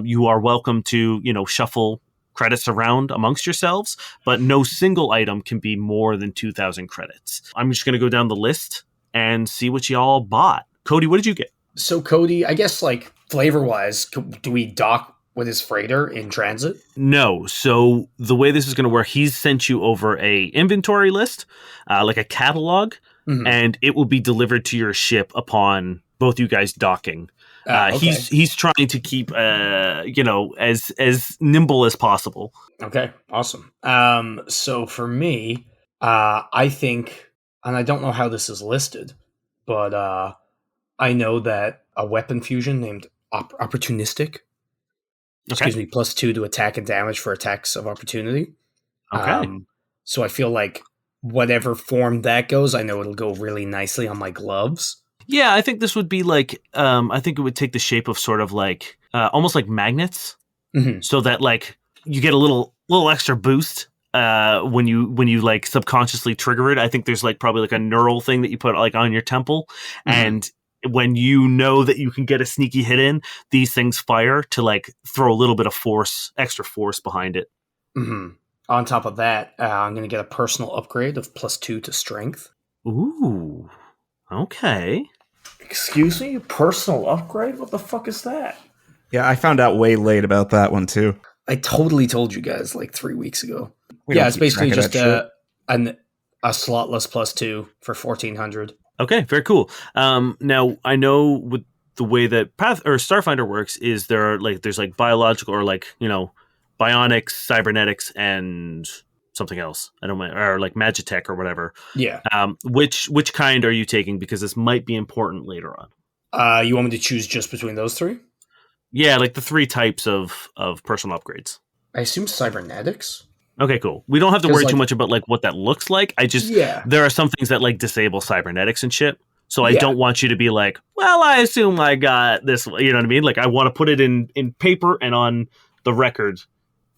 you are welcome to, shuffle credits around amongst yourselves, but no single item can be more than 2,000 credits. I'm just going to go down the list and see what y'all bought. Cody, what did you get? So Cody, I guess flavor-wise, do we dock with his freighter in transit? No. So the way this is going to work, he's sent you over a inventory list, like a catalog, and it will be delivered to your ship upon both you guys docking. Okay. He's trying to keep as nimble as possible. Okay, awesome. So for me, I think, and I don't know how this is listed, but I know that a weapon fusion named Opportunistic. Okay. Excuse me, +2 to attack and damage for attacks of opportunity. Okay. So I feel like whatever form that goes, I know it'll go really nicely on my gloves. Yeah, I think this would be I think it would take the shape of sort of almost like magnets, so that you get a little extra boost when you subconsciously trigger it. I think there's probably a neural thing that you put on your temple, and when you know that you can get a sneaky hit in, these things fire to like throw a little bit of extra force behind it. Mm-hmm. On top of that, I'm going to get a personal upgrade of +2 to strength. Ooh, okay. Excuse me? Personal upgrade? What the fuck is that? Yeah, I found out way late about that one too. I totally told you guys like 3 weeks ago. We don't It's keep basically track of just that shit. a slotless +2 for 1400. Okay, very cool. Now I know with the way that Path or Starfinder works is there's like biological or like, you know, bionics, cybernetics, and something else. I don't mind, or like Magitech or whatever. Yeah. Which kind are you taking? Because this might be important later on. You want me to choose just between those three? Yeah, like the 3 types of personal upgrades. I assume cybernetics. Okay, cool. We don't have to worry Like- too much about like what that looks like. There are some things that like disable cybernetics and shit. So I Yeah. don't want you to be like, well, I assume I got this. You know what I mean? Like I want to put it in paper and on the record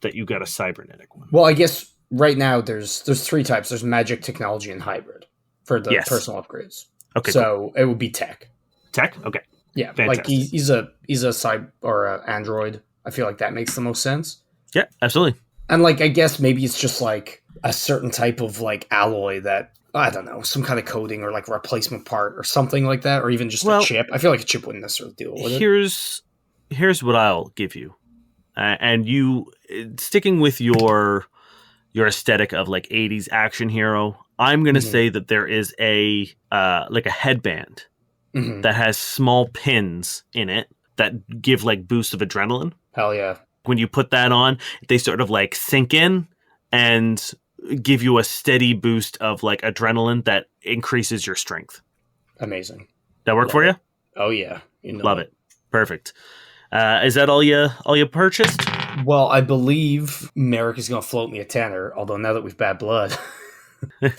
that you got a cybernetic one. Well, I guess right now there's 3 types. There's magic, technology, and hybrid for the Yes. personal upgrades. Okay, So it would be tech. Tech? Okay. Yeah, Fantastic. like he's a cyber or a android. I feel like that makes the most sense. Yeah, absolutely. And like I guess maybe it's just like a certain type of like alloy that I don't know, some kind of coating or like replacement part or something like that, or even just a chip. I feel like a chip wouldn't necessarily deal with it. Here's what I'll give you, and you sticking with your aesthetic of like 80s action hero. I'm gonna say that there is a like a headband that has small pins in it that give like boosts of adrenaline. Hell yeah. When you put that on, they sort of like sink in and give you a steady boost of like adrenaline that increases your strength. Amazing. That work Love for you? it. Oh yeah. You know Love it. Perfect. Is that all you purchased? Well, I believe Merrick is going to float me a tenner, although now that we've bad blood.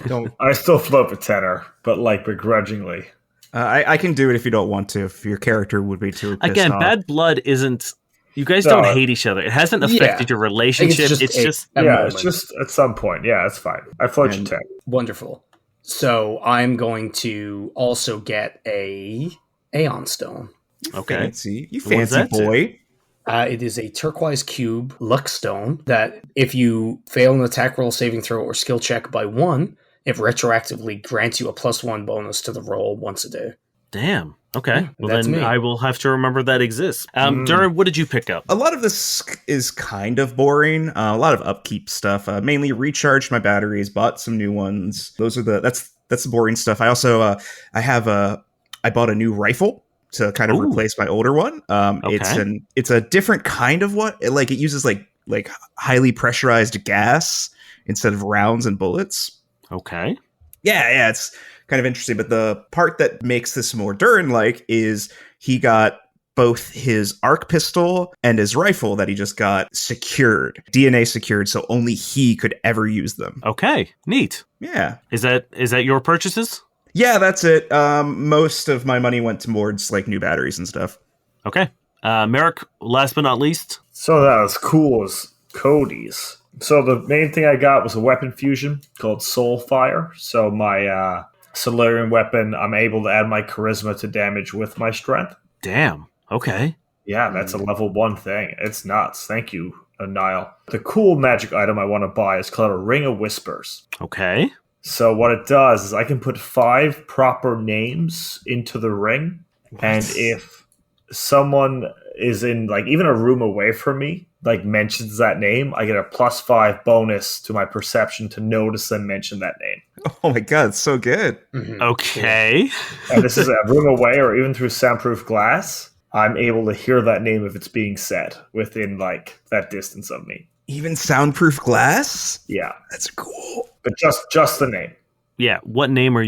Don't. I still float a tenner, but like begrudgingly. I can do it if you don't want to. If your character would be too pissed Again, off. bad blood isn't. You guys No. don't hate each other. It hasn't affected your relationship. It's just a Yeah, moment. it's just at some point. Yeah, it's fine. I float you 10. Wonderful. So I'm going to also get a Aeon Stone. okay. Fancy. You What does fancy that do? boy. It is a turquoise cube luck stone that if you fail an attack roll, saving throw, or skill check by 1, it retroactively grants you a +1 bonus to the roll once a day. Damn. Okay. Yeah, Well, that's then me. I will have to remember that exists. Durrin, what did you pick up? A lot of this is kind of boring. A lot of upkeep stuff. Mainly recharged my batteries, bought some new ones. Those are that's the boring stuff. I also I bought a new rifle to kind of Ooh. replace my older one. It's a different kind of it uses like highly pressurized gas instead of rounds and bullets. Okay. Yeah, it's kind of interesting. But the part that makes this more Durrin-like is he got both his arc pistol and his rifle that he just got secured, DNA secured, so only he could ever use them. Okay. Neat. Yeah. Is that your purchases? Yeah, that's it. Most of my money went towards like new batteries and stuff. Okay. Merrick, last but not least. So that was cool as Cody's. So the main thing I got was a weapon fusion called Soulfire. So my Solarian weapon, I'm able to add my charisma to damage with my strength. Damn. Okay. Yeah, that's a level 1 thing. It's nuts. Thank you, Niall. The cool magic item I want to buy is called a Ring of Whispers. Okay. So what it does is I can put 5 proper names into the ring, and if someone is in like even a room away from me, like mentions that name, I get a +5 bonus to my perception to notice them mention that name. Oh my god, it's so good. Okay. And this is a room away or even through soundproof glass. I'm able to hear that name if it's being said within like that distance of me. Even soundproof glass? Yeah, That's cool. but just the name. Yeah. What names are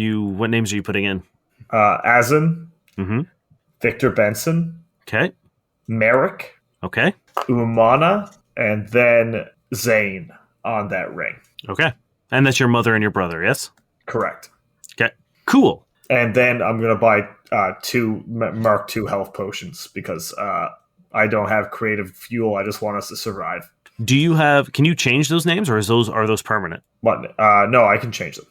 you putting in? Azin, Mm-hmm. Victor Benson, Okay. Merrick, Okay. Umana, and then Zane on that ring. Okay. And that's your mother and your brother, yes? Correct. Okay. Cool. And then I'm going to buy 2 Mark II health potions because I don't have creative fuel. I just want us to survive. Can you change those names or are those permanent? But no, I can change them.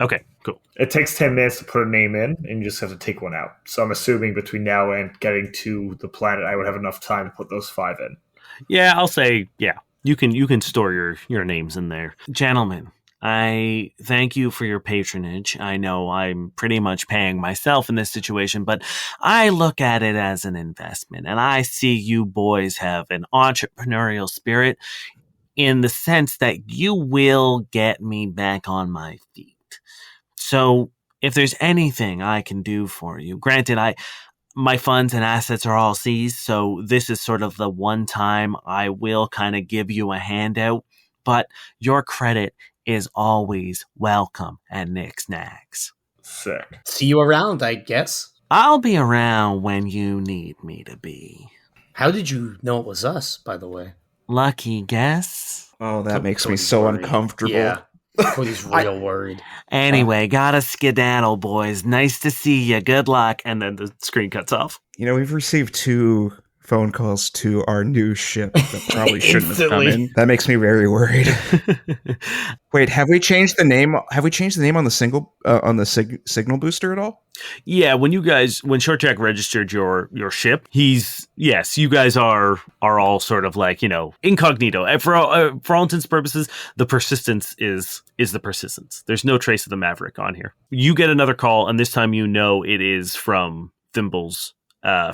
Okay, cool. It takes 10 minutes to put a name in, and you just have to take one out. So I'm assuming between now and getting to the planet, I would have enough time to put those 5 in. Yeah, I'll say, yeah. You can store your names in there. Gentlemen, I thank you for your patronage. I know I'm pretty much paying myself in this situation, but I look at it as an investment, and I see you boys have an entrepreneurial spirit in the sense that you will get me back on my feet. So if there's anything I can do for you, granted, my funds and assets are all seized, so this is sort of the one time I will kind of give you a handout, but your credit is always welcome at Nick's Knacks. Sick. See you around, I guess. I'll be around when you need me to be. How did you know it was us, by the way? Lucky guess? Oh, that makes me Cody's so worried. uncomfortable. Yeah. Cody's real worried. Anyway, gotta skedaddle, boys. Nice to see you. Good luck. And then the screen cuts off. You know, we've received 2 phone calls to our new ship that probably shouldn't have come in. That makes me very worried. Wait, have we changed the name? Have we changed the name on the signal booster at all? Yeah, when Short Jack registered your ship, you guys are all sort of like, incognito. For all intents and purposes, the Persistence is the Persistence. There's no trace of the Maverick on here. You get another call, and this time it is from Thimble's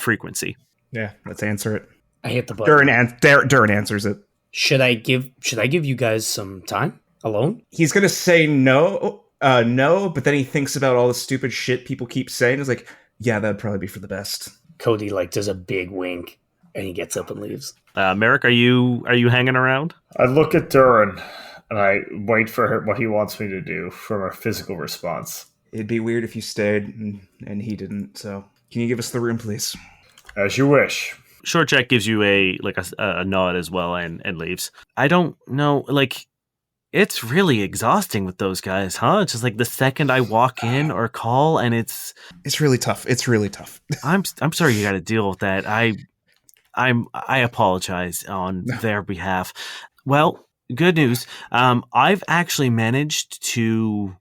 frequency. Yeah, let's answer it. I hit the button. Durrin answers it. Should I give you guys some time alone? He's gonna say no, but then he thinks about all the stupid shit people keep saying. He's like, yeah, that'd probably be for the best. Cody does a big wink, and he gets up and leaves. Merrick, are you hanging around? I look at Durrin, and I wait for what he wants me to do from a physical response. It'd be weird if you stayed and he didn't. So, can you give us the room, please? As you wish. Short Jack gives you a nod as well and leaves. I don't know, it's really exhausting with those guys, huh? It's just the second I walk in or call, and it's really tough. It's really tough. I'm sorry you got to deal with that. I apologize on their behalf. Well, good news. I've actually managed to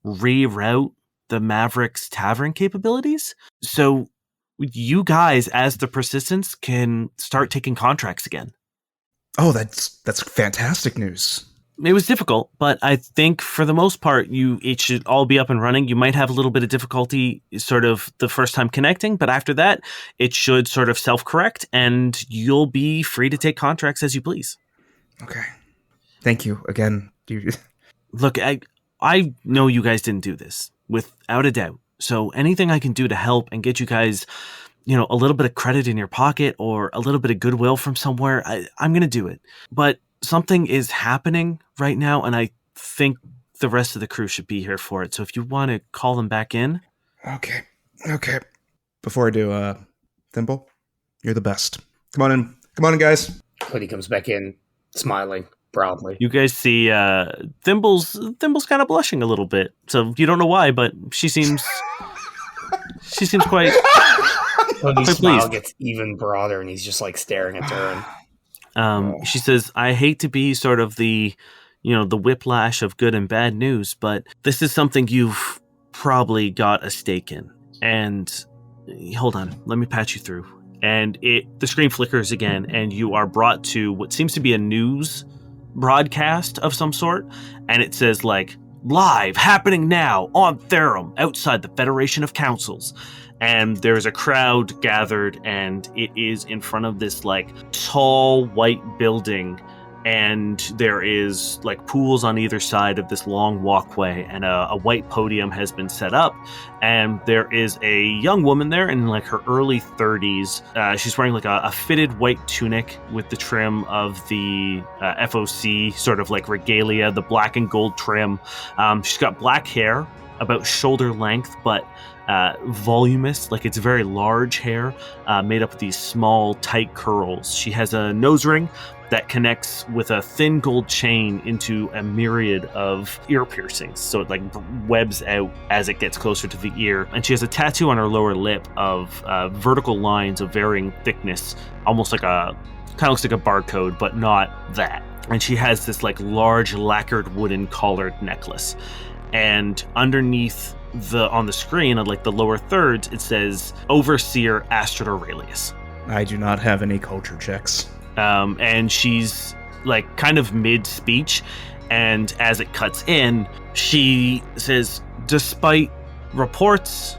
reroute the Maverick's tavern capabilities, so you guys, as the Persistence, can start taking contracts again. Oh, that's fantastic news. It was difficult, but I think for the most part, it should all be up and running. You might have a little bit of difficulty sort of the first time connecting, but after that, it should sort of self-correct, and you'll be free to take contracts as you please. Okay. Thank you again. Look, I know you guys didn't do this, without a doubt. So anything I can do to help and get you guys, a little bit of credit in your pocket or a little bit of goodwill from somewhere, I'm going to do it. But something is happening right now, and I think the rest of the crew should be here for it. So if you want to call them back in. Okay. Before I do, Thimble, you're the best. Come on in, guys. Cody comes back in, smiling proudly. You guys see Thimble's kind of blushing a little bit. So you don't know why, but she seems quite Cody's smile pleased. gets even broader, and he's just staring at Durrin. She says, I hate to be sort of the whiplash of good and bad news, but this is something you've probably got a stake in. And hold on, let me patch you through. And the screen flickers again, and you are brought to what seems to be a news broadcast of some sort. And it says live happening now on Therum outside the Federation of Councils. And there's a crowd gathered, and it is in front of this tall white building, and there is pools on either side of this long walkway, and a white podium has been set up, and there is a young woman there in her early 30s. She's wearing a fitted white tunic with the trim of the FOC sort of regalia, the black and gold trim. She's got black hair about shoulder length, but voluminous, it's very large hair, made up of these small, tight curls. She has a nose ring that connects with a thin gold chain into a myriad of ear piercings. So it webs out as it gets closer to the ear. And she has a tattoo on her lower lip of vertical lines of varying thickness, almost kind of looks like a barcode, but not that. And she has this large lacquered wooden collared necklace. and underneath on the screen, on like the lower thirds, it says Overseer Astrid Aurelius. I do not have any culture checks. And she's like kind of mid-speech, and as it cuts in, she says, despite reports,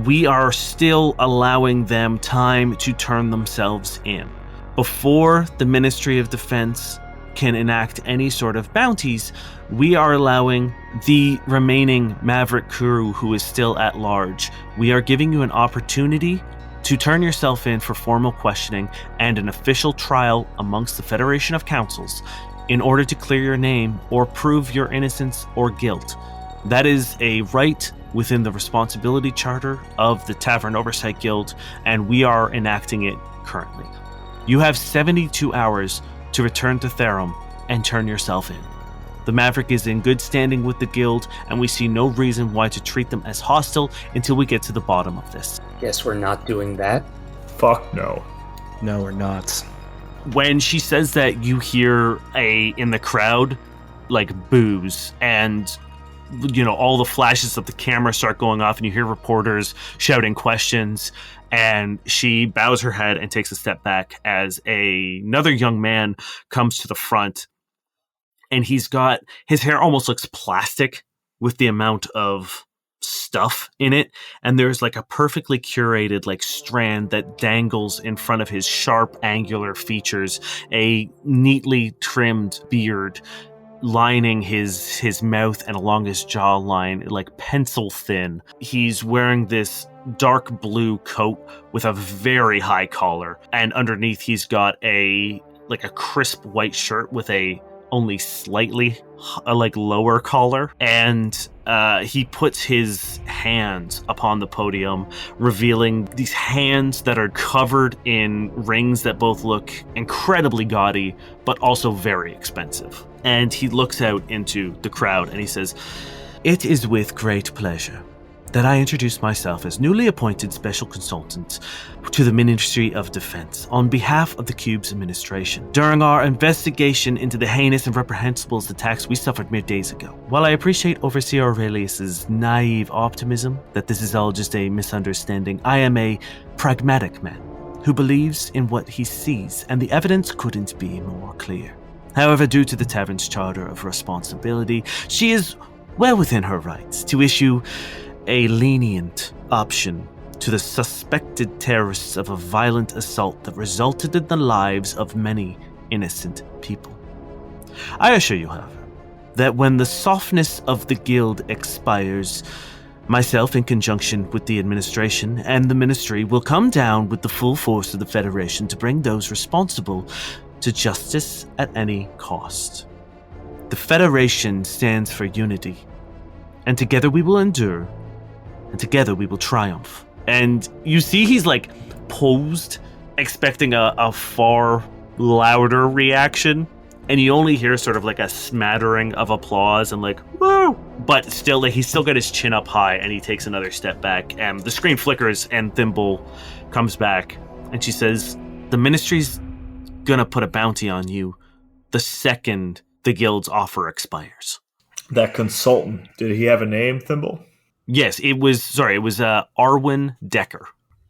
we are still allowing them time to turn themselves in. Before the Ministry of Defense can enact any sort of bounties, we are allowing the remaining Maverick crew who is still at large. We are giving you an opportunity to turn yourself in for formal questioning and an official trial amongst the Federation of Councils in order to clear your name or prove your innocence or guilt. That is a right within the responsibility charter of the Tavern Oversight Guild, and we are enacting it currently. You have 72 hours to return to Therum and turn yourself in. The Maverick is in good standing with the guild, and we see no reason why to treat them as hostile until we get to the bottom of this. Guess we're not doing that. Fuck no. No, we're not. When she says that, you hear in the crowd, like, boos, and all the flashes of the camera start going off, and you hear reporters shouting questions, and she bows her head and takes a step back as another young man comes to the front, and he's got his hair almost looks plastic with the amount of stuff in it, and there's like a perfectly curated like strand that dangles in front of his sharp angular features, a neatly trimmed beard lining his mouth and along his jawline, like pencil thin. He's wearing this dark blue coat with a very high collar, and underneath he's got a crisp white shirt with a only slightly lower collar, and he puts his hands upon the podium, revealing these hands that are covered in rings that both look incredibly gaudy but also very expensive. And he looks out into the crowd and he says, "It is with great pleasure that I introduce myself as newly appointed special consultant to the Ministry of Defense on behalf of the Cube's administration. During our investigation into the heinous and reprehensible attacks we suffered mere days ago, while I appreciate Overseer Aurelius's naive optimism that this is all just a misunderstanding, I am a pragmatic man who believes in what he sees, and the evidence couldn't be more clear. However, due to the Tavern's charter of responsibility, she is well within her rights to issue a lenient option to the suspected terrorists of a violent assault that resulted in the lives of many innocent people. I assure you, however, that when the softness of the guild expires, myself, in conjunction with the administration and the ministry, will come down with the full force of the Federation to bring those responsible to justice at any cost. The Federation stands for unity, and together we will endure, and together we will triumph." And you see he's like posed, expecting a far louder reaction, and you only hear sort of like a smattering of applause and like, woo! But still, like, he's still got his chin up high, and he takes another step back, and the screen flickers, and Thimble comes back, and she says, "The ministry's gonna put a bounty on you the second the guild's offer expires." That consultant, did he have a name, Thimble? Yes, it was Arwen Decker.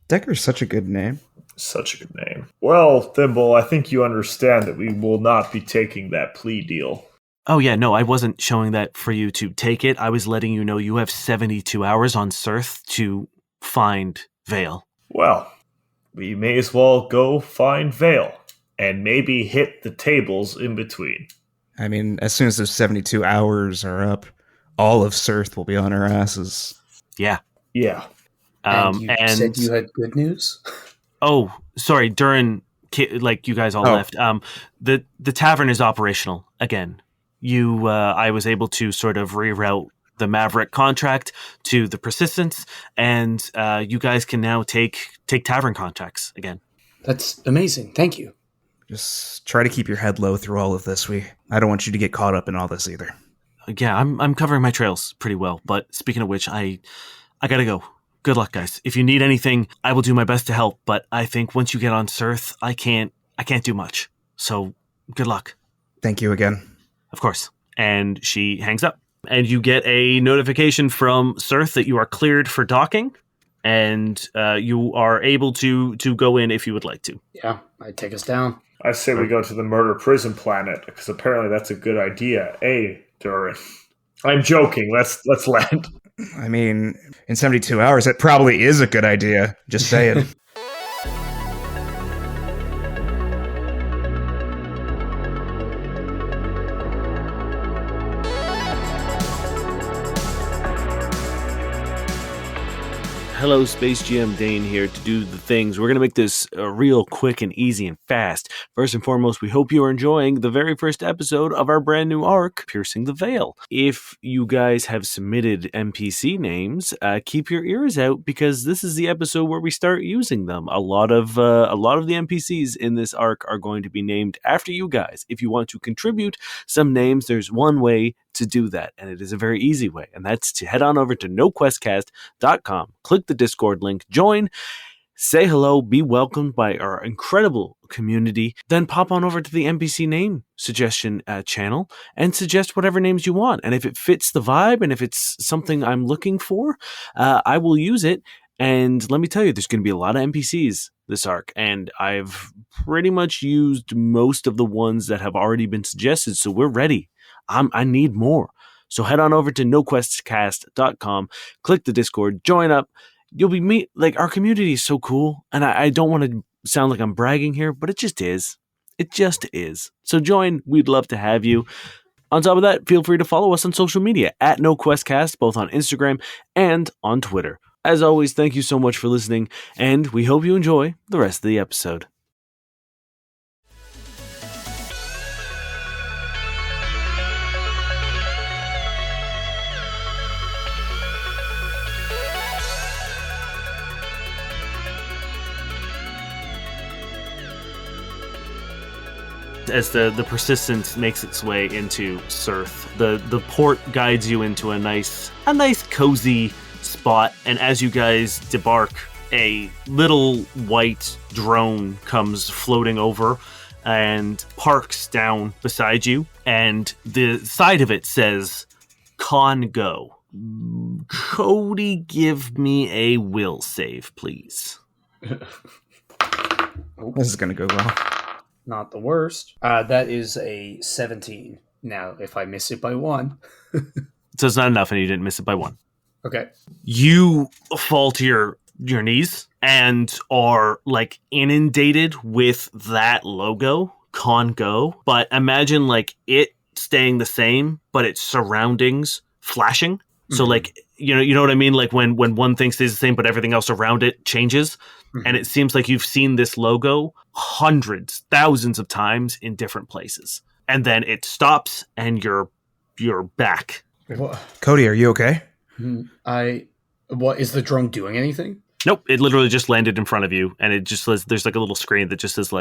Decker's such a good name. Such a good name. Well, Thimble, I think you understand that we will not be taking that plea deal. Oh yeah, no, I wasn't showing that for you to take it. I was letting you know you have 72 hours on Cirth to find Vale. Well, we may as well go find Vale, and maybe hit the tables in between. I mean, as soon as those 72 hours are up, all of Cirth will be on our asses. Yeah. Yeah. And you said you had good news? Oh, sorry, Durrin, like you guys all left. The tavern is operational again. I was able to sort of reroute the Maverick contract to the Persistence, and you guys can now take tavern contracts again. That's amazing. Thank you. Just try to keep your head low through all of this. I don't want you to get caught up in all this either. Yeah, I'm covering my trails pretty well. But speaking of which, I gotta go. Good luck, guys. If you need anything, I will do my best to help. But I think once you get on Cirth, I can't do much. So good luck. Thank you again. Of course. And she hangs up. And you get a notification from Surth that you are cleared for docking, and you are able to go in if you would like to. Yeah, I'd take us down. I say we go to the murder prison planet, because apparently that's a good idea. Hey, Durrin. I'm joking. Let's land. I mean, in 72 hours, it probably is a good idea. Just saying. Hello, Space GM Dane here to do the things. We're going to make this real quick and easy and fast. First and foremost, we hope you are enjoying the very first episode of our brand new arc, Piercing the Veil. If you guys have submitted NPC names, keep your ears out because this is the episode where we start using them. A lot of the NPCs in this arc are going to be named after you guys. If you want to contribute some names, there's one way to do that, and it is a very easy way, and that's to head on over to noquestcast.com, click the Discord link, join, say hello, be welcomed by our incredible community, then pop on over to the NPC name suggestion channel and suggest whatever names you want, and if it fits the vibe and if it's something I'm looking for, I will use it. And let me tell you, there's going to be a lot of NPCs this arc, and I've pretty much used most of the ones that have already been suggested, so we're ready. I need more. So head on over to noquestcast.com, click the Discord, join up. You'll be our community is so cool, and I don't want to sound like I'm bragging here, but it just is. It just is. So join. We'd love to have you. On top of that, feel free to follow us on social media at NoQuestCast, both on Instagram and on Twitter. As always, thank you so much for listening, and we hope you enjoy the rest of the episode. As the persistence makes its way into Surth, the port guides you into a nice cozy spot, and as you guys debark, a little white drone comes floating over and parks down beside you, and the side of it says Congo. Cody, give me a will save, please. This is going to go well. Not the worst. That is a 17. Now, if I miss it by 1. So it's not enough and you didn't miss it by 1. Okay. You fall to your knees and are inundated with that logo, Congo. But imagine it staying the same, but its surroundings flashing. So you know what I mean? Like when one thing stays the same, but everything else around it changes. And it seems like you've seen this logo hundreds, thousands of times in different places. And then it stops and you're back. What? Cody, are you okay? What, is the drone doing anything? Nope. It literally just landed in front of you. And it just says, there's a little screen that just says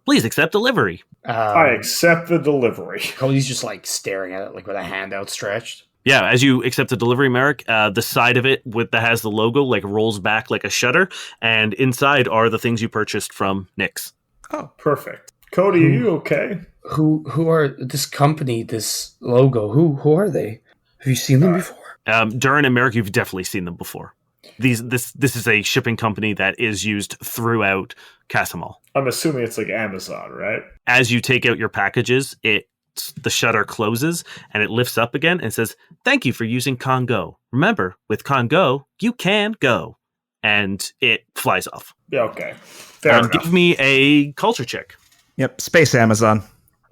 please accept delivery. I accept the delivery. Cody's just staring at it with a hand outstretched. Yeah, as you accept the delivery, Merrick, the side of it that has the logo rolls back like a shutter, and inside are the things you purchased from Nyx. Oh, perfect. Cody, are you okay? Who are this company, this logo? Who are they? Have you seen them before? Durrin and Merrick, you've definitely seen them before. This is a shipping company that is used throughout Casamal. I'm assuming it's like Amazon, right? As you take out your packages, the shutter closes and it lifts up again and says, "Thank you for using Congo. Remember, with Congo, you can go." And it flies off. Yeah, okay. Fair enough. Give me a culture check. Yep, Space Amazon.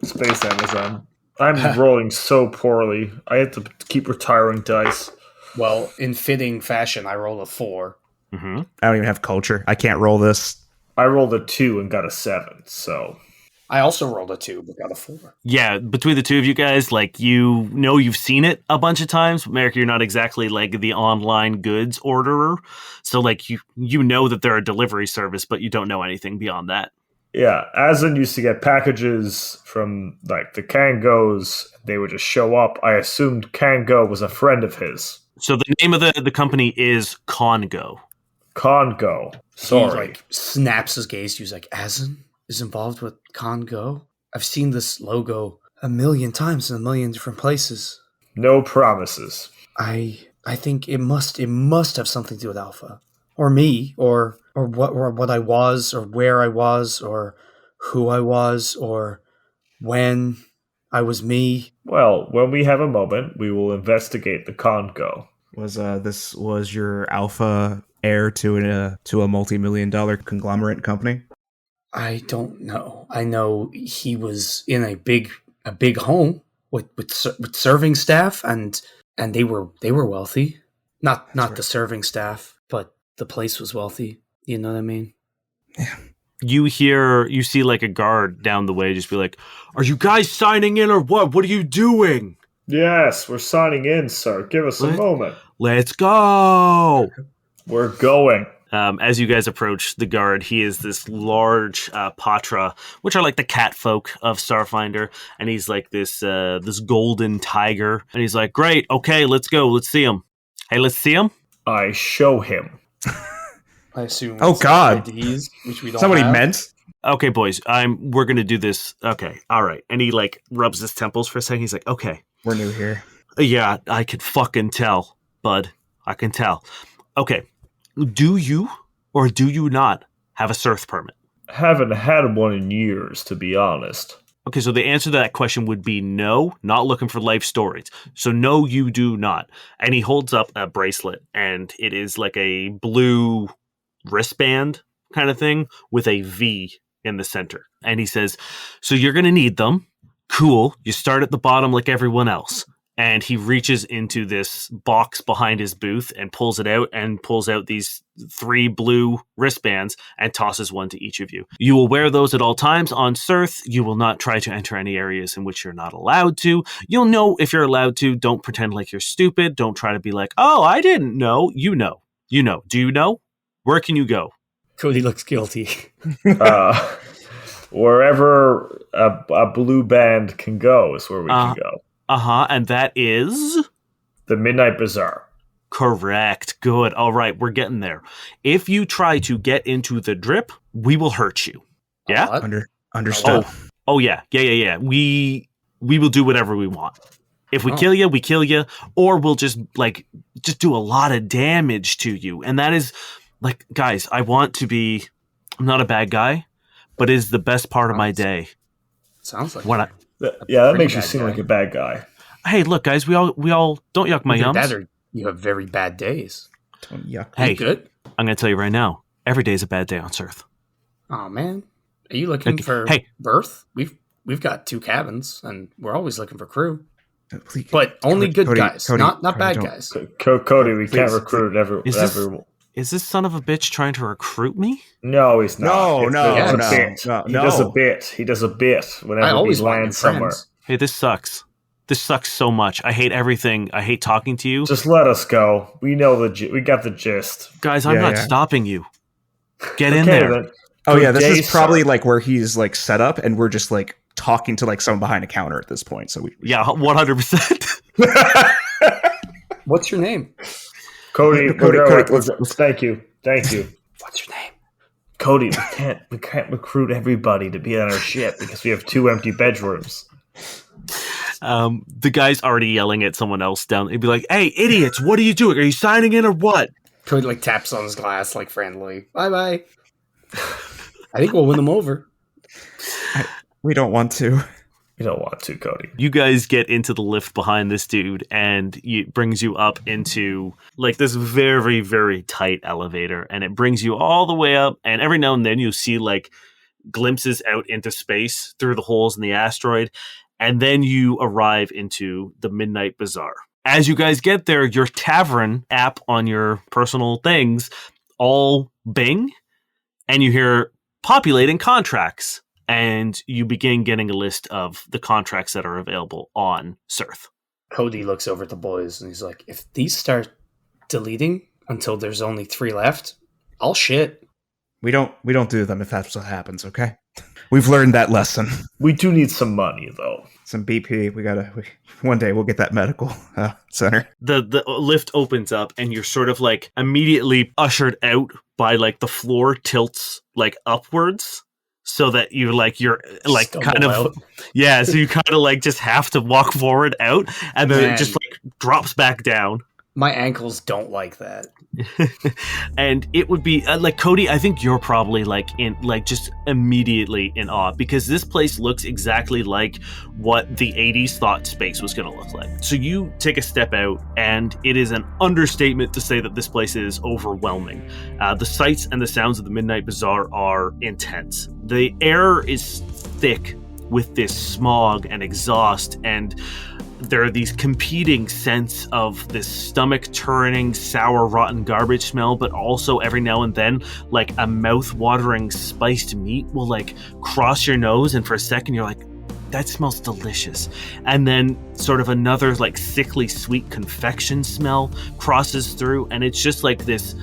Space Amazon. I'm rolling so poorly. I have to keep retiring dice. Well, in fitting fashion, I rolled a 4. Mm-hmm. I don't even have culture. I can't roll this. I rolled a 2 and got a 7, so... I also rolled a 2, but got a 4. Yeah, between the two of you guys, you've seen it a bunch of times. But Merrick, you're not exactly the online goods orderer. So you know that they're a delivery service, but you don't know anything beyond that. Yeah, Aslan used to get packages from the Kangos. They would just show up. I assumed Kango was a friend of his. So the name of the company is Congo. Congo. Sorry. He snaps his gaze. He was like, Aslan is involved with Congo? I've seen this logo a million times in a million different places. No promises. I think it must have something to do with Alpha. Or me, or what I was, or where I was, or who I was, or when I was me. Well, when we have a moment, we will investigate the Congo. This was your alpha heir to a multi-million-dollar conglomerate company? I don't know. I know he was in a big home with serving staff, and they were wealthy. Not Right. the serving staff, but the place was wealthy. You know what I mean? Yeah. You see like a guard down the way just be like, "Are you guys signing in or what? What are you doing?" Yes, we're signing in, sir. Give us a moment. Let's go. We're going. As you guys approach the guard, he is this large patra, which are like the cat folk of Starfinder, and he's like this golden tiger, and he's like, "Great, okay, let's go, let's see him. Hey, let's see him." I show him. I assume. Oh, God. IDs, which we don't. Is that what he have. meant? Okay, boys, we're gonna do this. Okay, all right, and he like rubs his temples for a second. He's like, "Okay, We're new here. yeah, I can fucking tell, bud. I can tell. Okay, do you or do you not have a Surth permit?" Haven't had one in years, to be honest. Okay, so the answer to that question would be no, not looking for life stories. So no, you do not. And he holds up a bracelet, and it is like a blue wristband kind of thing with a V in the center. And he says, "So you're going to need them. Cool. You start at the bottom like everyone else." And he reaches into this box behind his booth and pulls it out and pulls out these 3 blue wristbands and tosses one to each of you. You will wear those at all times on Surth. You will not try to enter any areas in which you're not allowed to. You'll know if you're allowed to. Don't pretend like you're stupid. Don't try to be like, "Oh, I didn't know." You know. You know. Do you know? Where can you go? Cody looks guilty. Wherever a blue band can go is where we can go. And that is... The Midnight Bazaar. Correct. Good. All right, we're getting there. If you try to get into the drip, we will hurt you. Yeah? What? Understood. Oh yeah. Yeah. We will do whatever we want. If we kill you, we kill you, or we'll just do a lot of damage to you. And that is like, guys, I'm not a bad guy, but it is the best part of my day. Sounds like When that makes you seem like a bad guy. Hey, look, guys, we all don't yuck my yums. You have very bad days. Don't yuck. Hey, good. I'm going to tell you right now, every day is a bad day on Surth. Oh man, are you looking for berth? We've got 2 cabins, and we're always looking for crew. Please. But only good guys, not Cody, bad don't. guys. Cody, we can't recruit everyone. Is this son of a bitch trying to recruit me? No, he's not. No. He does a bit. He does a bit whenever he lands somewhere. Hey, this sucks. This sucks so much. I hate everything. I hate talking to you. Just let us go. We know we got the gist. Guys, I'm not stopping you. Get in there. Then. Oh yeah, this is probably like where he's like set up, and we're just like talking to like someone behind a counter at this point. So we 100%. What's your name? Cody. Thank you. What's your name? Cody, we can't recruit everybody to be on our ship because we have 2 empty bedrooms. The guy's already yelling at someone else down. He'd be like, "Hey, idiots, what are you doing? Are you signing in or what?" Cody taps on his glass friendly. Bye. I think we'll win them over. we don't want to. You don't want to, Cody. You guys get into the lift behind this dude, and it brings you up into like this very, very tight elevator, and it brings you all the way up. And every now and then you see like glimpses out into space through the holes in the asteroid, and then you arrive into the Midnight Bazaar. As you guys get there, your tavern app on your personal things all bing, and you hear populating contracts. And you begin getting a list of the contracts that are available on Surth. Cody looks over at the boys and he's like, "If these start deleting until there's only 3 left, I'll shit." We don't do them if that's what happens, okay? We've learned that lesson. We do need some money though. Some BP. One day we'll get that medical center. The lift opens up and you're sort of like immediately ushered out by like the floor tilts like upwards. so that you're like Stumble kind of out. yeah, so you kind of like just have to walk forward out, and then Man. it just like drops back down. My ankles don't like that. And it would be like Cody, I think you're probably like in like just immediately in awe, because this place looks exactly like what the 80s thought space was going to look like. So you take a step out, and it is an understatement to say that this place is overwhelming. The sights and the sounds of the Midnight Bazaar are intense. The air is thick with this smog and exhaust, and there are these competing scents of this stomach-turning, sour, rotten garbage smell, but also every now and then, like a mouth-watering spiced meat will like cross your nose, and for a second you're like, that smells delicious. And then sort of another like sickly sweet confection smell crosses through, and it's just like this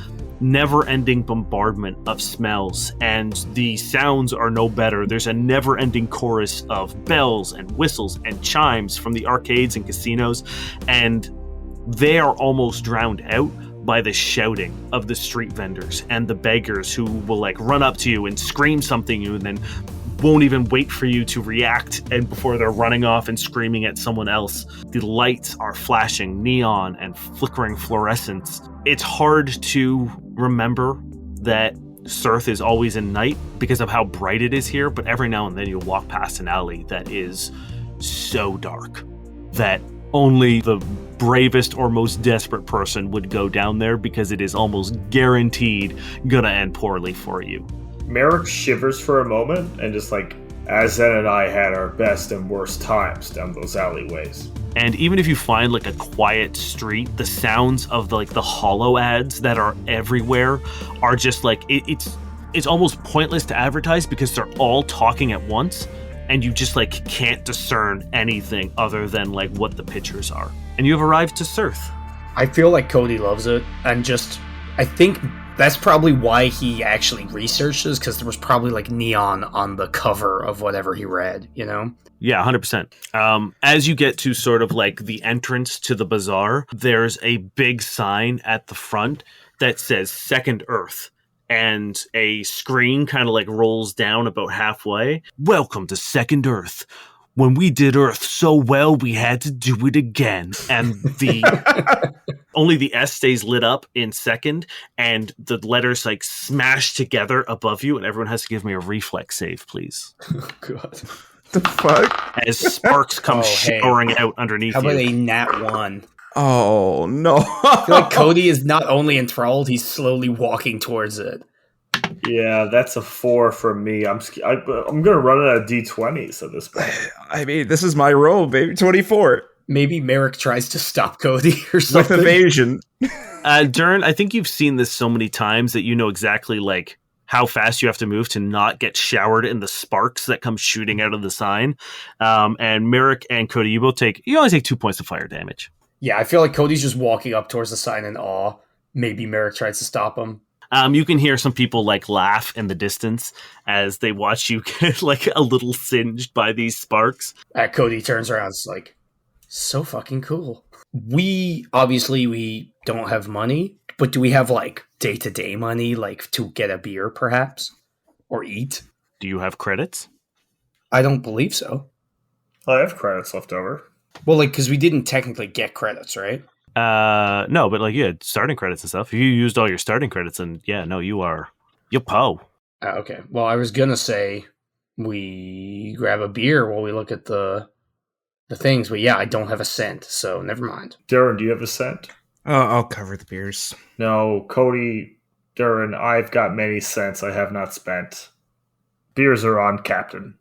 never-ending bombardment of smells, and the sounds are no better. There's a never-ending chorus of bells and whistles and chimes from the arcades and casinos, and they are almost drowned out by the shouting of the street vendors and the beggars who will like run up to you and scream something at you, and then won't even wait for you to react, and before they're running off and screaming at someone else. The lights are flashing neon and flickering fluorescence. It's hard to remember that Surth is always in night because of how bright it is here, but every now and then you'll walk past an alley that is so dark that only the bravest or most desperate person would go down there, because it is almost guaranteed gonna end poorly for you. Merrick shivers for a moment, and just like, Azen and I had our best and worst times down those alleyways. And even if you find like a quiet street, the sounds of the hollow ads that are everywhere are just like, it's almost pointless to advertise because they're all talking at once, and you just like can't discern anything other than like what the pictures are. And you have arrived to Surth. I feel like Cody loves it, and just, I think that's probably why he actually researched this, because there was probably like neon on the cover of whatever he read, you know? Yeah, 100%. As you get to sort of like the entrance to the bazaar, there's a big sign at the front that says Second Earth, and a screen kind of like rolls down about halfway. Welcome to Second Earth. When we did Earth so well, we had to do it again. And only the S stays lit up in second, and the letters like smash together above you, and everyone has to give me a reflex save, please. Oh, God. The fuck? As sparks come showering out underneath How about you. a nat 1? Oh, no. I feel like Cody is not only enthralled, he's slowly walking towards it. Yeah, that's a 4 for me. I'm gonna run it at D20s at this point. I mean, this is my roll, baby. 24. Maybe Merrick tries to stop Cody or With something. evasion. Durrin, I think you've seen this so many times that you know exactly like how fast you have to move to not get showered in the sparks that come shooting out of the sign. And Merrick and Cody, you only take 2 points of fire damage. Yeah, I feel like Cody's just walking up towards the sign in awe. Maybe Merrick tries to stop him. You can hear some people like laugh in the distance as they watch you get like a little singed by these sparks. Cody turns around, it's like, so fucking cool. We don't have money, but do we have like day-to-day money, like to get a beer perhaps? Or eat? Do you have credits? I don't believe so. I have credits left over. Well, like, because we didn't technically get credits, right? No, but like you had starting credits and stuff. If you used all your starting credits, and yeah, no, you're po. Okay. Well, I was gonna say we grab a beer while we look at the things, but yeah, I don't have a cent, so never mind. Durrin, do you have a cent? I'll cover the beers. No, Cody, Durrin, I've got many cents I have not spent. Beers are on Captain.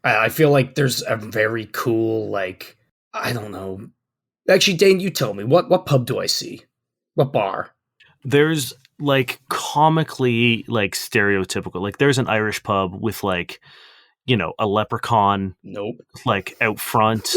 I feel like there's a very cool, like, I don't know. Actually, Dane, you tell me. What pub do I see? What bar? There's like comically like stereotypical. Like there's an Irish pub with like, you know, a leprechaun Nope. like out front.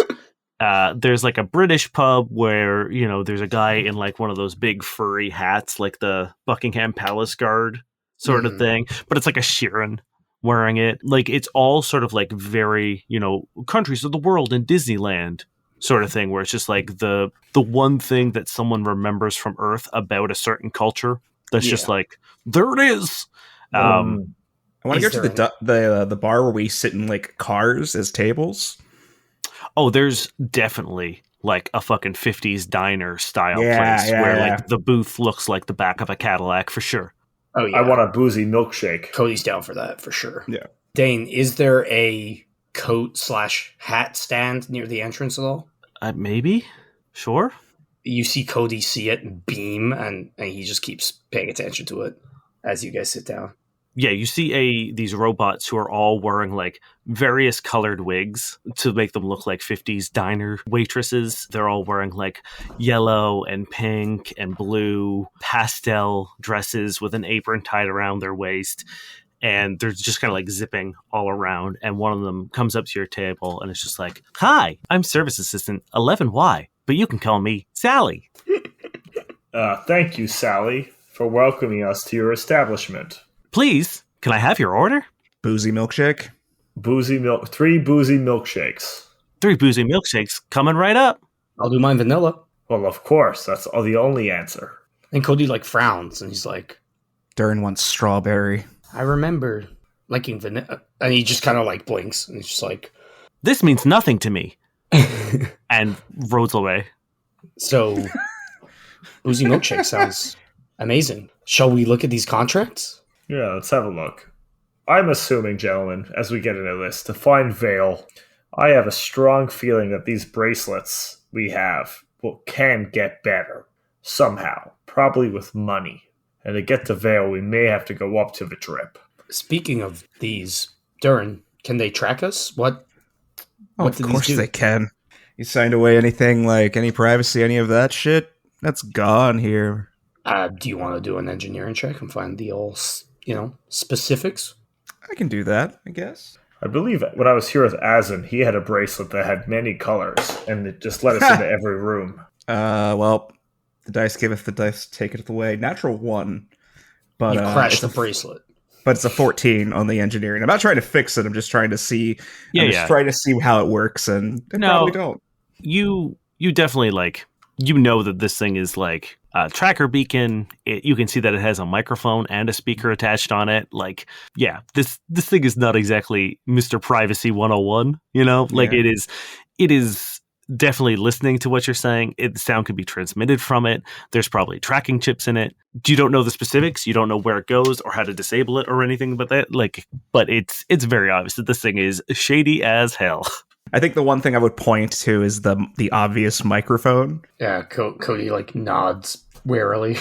There's like a British pub where, you know, there's a guy in like one of those big furry hats, like the Buckingham Palace guard sort of thing. But it's like a Sheeran wearing it. Like it's all sort of like very, you know, countries of the world and Disneyland sort of thing, where it's just like the one thing that someone remembers from Earth about a certain culture that's just like, there it is. I I want to Is go to the bar where we sit in like cars as tables. Oh, there's definitely like a fucking 50s diner style Yeah, place yeah, where yeah. like the booth looks like the back of a Cadillac for sure. Oh yeah, I want a boozy milkshake. Cody's down for that for sure. Yeah. Dane, is there a coat/hat stand near the entrance at all? Maybe? Sure? You see Cody see it and beam, and he just keeps paying attention to it as you guys sit down. Yeah, you see these robots who are all wearing like various colored wigs to make them look like 50s diner waitresses. They're all wearing like yellow and pink and blue pastel dresses with an apron tied around their waist. And they're just kind of like zipping all around. And one of them comes up to your table and it's just like, "Hi, I'm service assistant 11Y, but you can call me Sally." Thank you, Sally, for welcoming us to your establishment. "Please, can I have your order?" Boozy milkshake. 3 boozy milkshakes. 3 boozy milkshakes coming right up. I'll do mine vanilla. Well, of course, that's the only answer. And Cody like frowns and he's like, Durrin wants strawberry. I remember liking vanilla. And he just kind of like blinks and he's just like, "This means nothing to me." And rolls away. so boozy milkshake sounds amazing. Shall we look at these contracts? Yeah, let's have a look. I'm assuming, gentlemen, as we get into this, to find Vale, I have a strong feeling that these bracelets we have can get better. Somehow. Probably with money. And to get to Vale, we may have to go up to the drip. Speaking of these, Durrin, can they track us? What Of do these course do? they can. You signed away anything like any privacy, any of that shit? That's gone here. Do you want to do an engineering check and find the all, specifics? I can do that, I guess. I believe when I was here with Azan, he had a bracelet that had many colors, and it just let us into every room. Well, the dice giveth, the dice taketh away. Natural 1. But You crashed the it's bracelet. but it's a 14 on the engineering. I'm not trying to fix it. I'm just trying to see. I'm just Yeah. trying to see how it works, and they No. probably don't. You definitely like, you know that this thing is like a tracker beacon. You can see that it has a microphone and a speaker attached on it. Like, yeah, this thing is not exactly Mr. Privacy 101, like Yeah. it is definitely listening to what you're saying. The sound can be transmitted from it. There's probably tracking chips in it. You don't know the specifics. You don't know where it goes or how to disable it or anything but that. But it's very obvious that this thing is shady as hell. I think the one thing I would point to is the obvious microphone. Yeah, Cody like nods warily.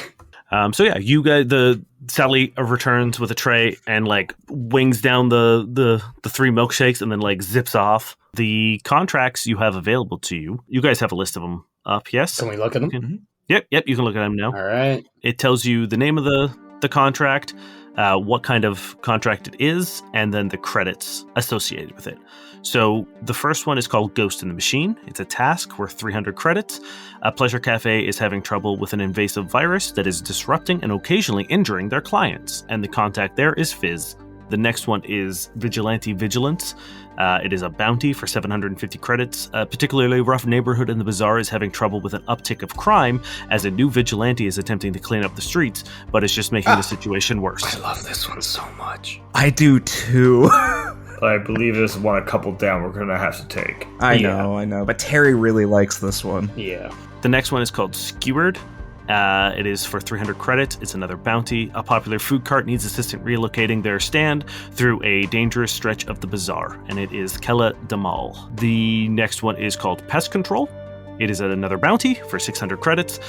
So yeah, you guys, Sally returns with a tray and like wings down the 3 milkshakes and then like zips off. The contracts you have available to you. You guys have a list of them up, yes? Can we look at them? Yep, you can look at them now. All right. It tells you the name of the contract, what kind of contract it is, and then the credits associated with it. So the first one is called Ghost in the Machine. It's a task worth 300 credits. A Pleasure Cafe is having trouble with an invasive virus that is disrupting and occasionally injuring their clients, and the contact there is Fizz. The next one is Vigilante Vigilance. It is a bounty for 750 credits. A particularly rough neighborhood in the bazaar is having trouble with an uptick of crime as a new vigilante is attempting to clean up the streets, but it's just making the situation worse. I love this one so much. I do too. I believe there's one a couple down we're going to have to take. I know. But Terry really likes this one. Yeah. The next one is called Skewered. It is for 300 credits. It's another bounty. A popular food cart needs assistance relocating their stand through a dangerous stretch of the bazaar, and it is Kella Damal. The next one is called Pest Control. It is another bounty for 600 credits.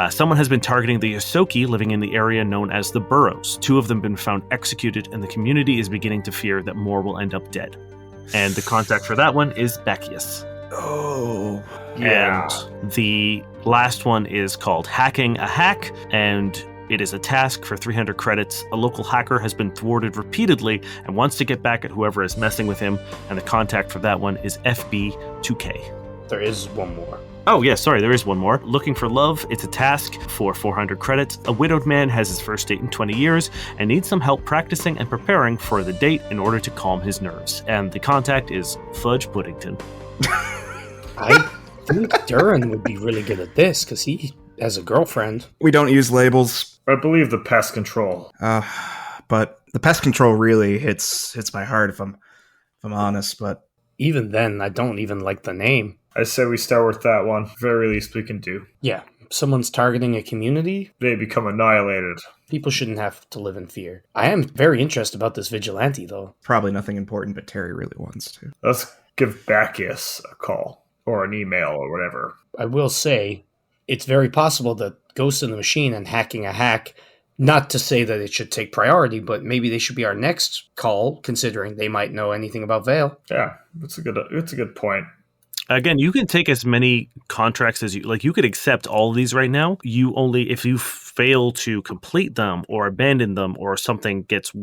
Someone has been targeting the Yosoki living in the area known as the Burrows. 2 of them have been found executed, and the community is beginning to fear that more will end up dead. And the contact for that one is Bacchius. Oh. Yeah. And the last one is called Hacking a Hack, and it is a task for 300 credits. A local hacker has been thwarted repeatedly and wants to get back at whoever is messing with him, and the contact for that one is FB2K. There is one more. Oh, yeah, sorry, there is one more. Looking for Love. It's a task for 400 credits. A widowed man has his first date in 20 years and needs some help practicing and preparing for the date in order to calm his nerves. And the contact is Fudge Puddington. I think Durrin would be really good at this because he has a girlfriend. We don't use labels. I believe the pest control. but the pest control really hits my heart if I'm honest. But Even then, I don't even like the name. I say we start with that one. Very least we can do. Yeah, someone's targeting a community. They become annihilated. People shouldn't have to live in fear. I am very interested about this vigilante, though. probably nothing important, but Terry really wants to. Let's give Bacchus a call or an email or whatever. I will say, it's very possible that Ghost in the Machine and Hacking a Hack, not to say that it should take priority, but maybe they should be our next call, considering they might know anything about Vale. Yeah, it's a good point. Again, you can take as many contracts as you could accept all of these right now. You only, if you fail to complete them or abandon them or something gets,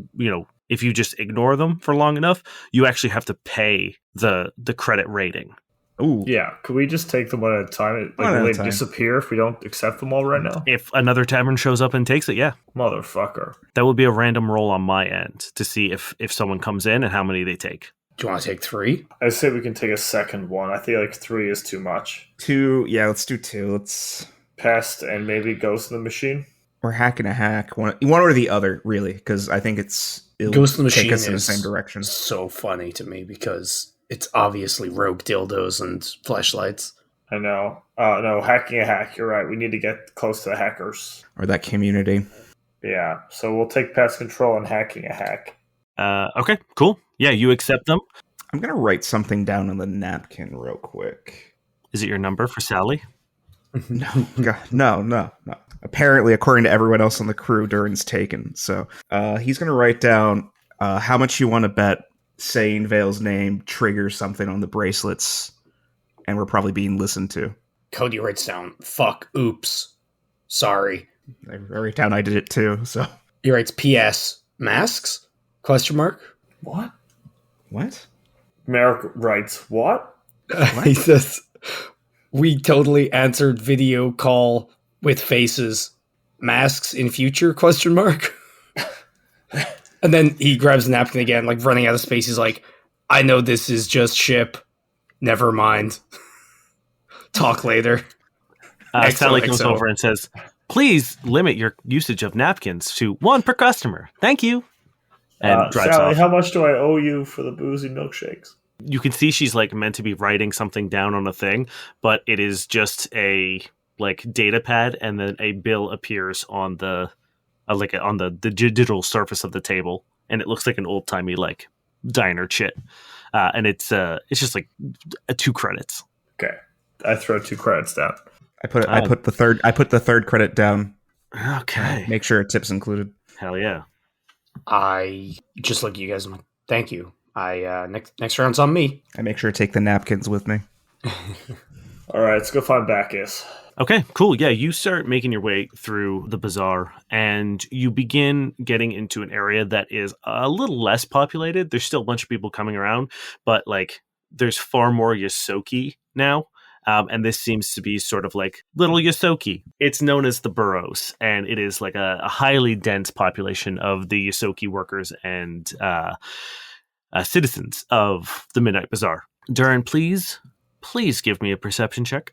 if you just ignore them for long enough, you actually have to pay the credit rating. Ooh, Yeah, could we just take them one at a time? One at Will a they time. disappear if we don't accept them all right now? If another tavern shows up and takes it, yeah. Motherfucker. That would be a random roll on my end to see if someone comes in and how many they take. Do you want to take 3? I say we can take a second one. I think 3 is too much. 2. Yeah, let's do 2. Let's. Pest and maybe Ghost in the Machine. We're hacking a hack. One or the other, really, because I think it'll Ghost in the take Machine us in the is same direction. so funny to me because it's obviously rogue dildos and fleshlights. I know. No, hacking a hack. You're right. We need to get close to the hackers. Or that community. Yeah. So we'll take pest control and hacking a hack. Okay, cool. Yeah, you accept them. I'm gonna write something down on the napkin real quick. Is it your number for Sally? No, God, no. Apparently, according to everyone else on the crew, Durrin's taken. So he's gonna write down how much you want to bet saying Vale's name triggers something on the bracelets, and we're probably being listened to. Cody writes down, fuck, oops, sorry. I wrote down I did it too. So He writes, P.S. Masks? Question mark? What? what? Merrick writes, what? He says, we totally answered video call with faces. Masks in future? Question mark. And then he grabs the napkin again, running out of space. He's like, I know this is just ship. Never mind. Talk later. Sally comes XOXO. over and says, please limit your usage of napkins to 1 per customer. Thank you. And drives Sally, off. how much do I owe you for the boozy milkshakes? You can see she's meant to be writing something down on a thing, but it is just a data pad, and then a bill appears on the on the digital surface of the table, and it looks like an old timey diner chit, and it's just 2 credits. Okay. I throw 2 credits down. I put the third credit down. Okay, Make sure a tip's included. hell yeah. I just look at you guys. I'm like, thank you. I next round's on me. I make sure to take the napkins with me. All right, let's go find Bacchus. Okay, cool. Yeah, you start making your way through the bazaar, and you begin getting into an area that is a little less populated. There's still a bunch of people coming around, but there's far more Yosoki now. And this seems to be sort of Little Yosoki. It's known as the Burrows, and it is a highly dense population of the Yosoki workers and citizens of the Midnight Bazaar. Durrin, please give me a perception check.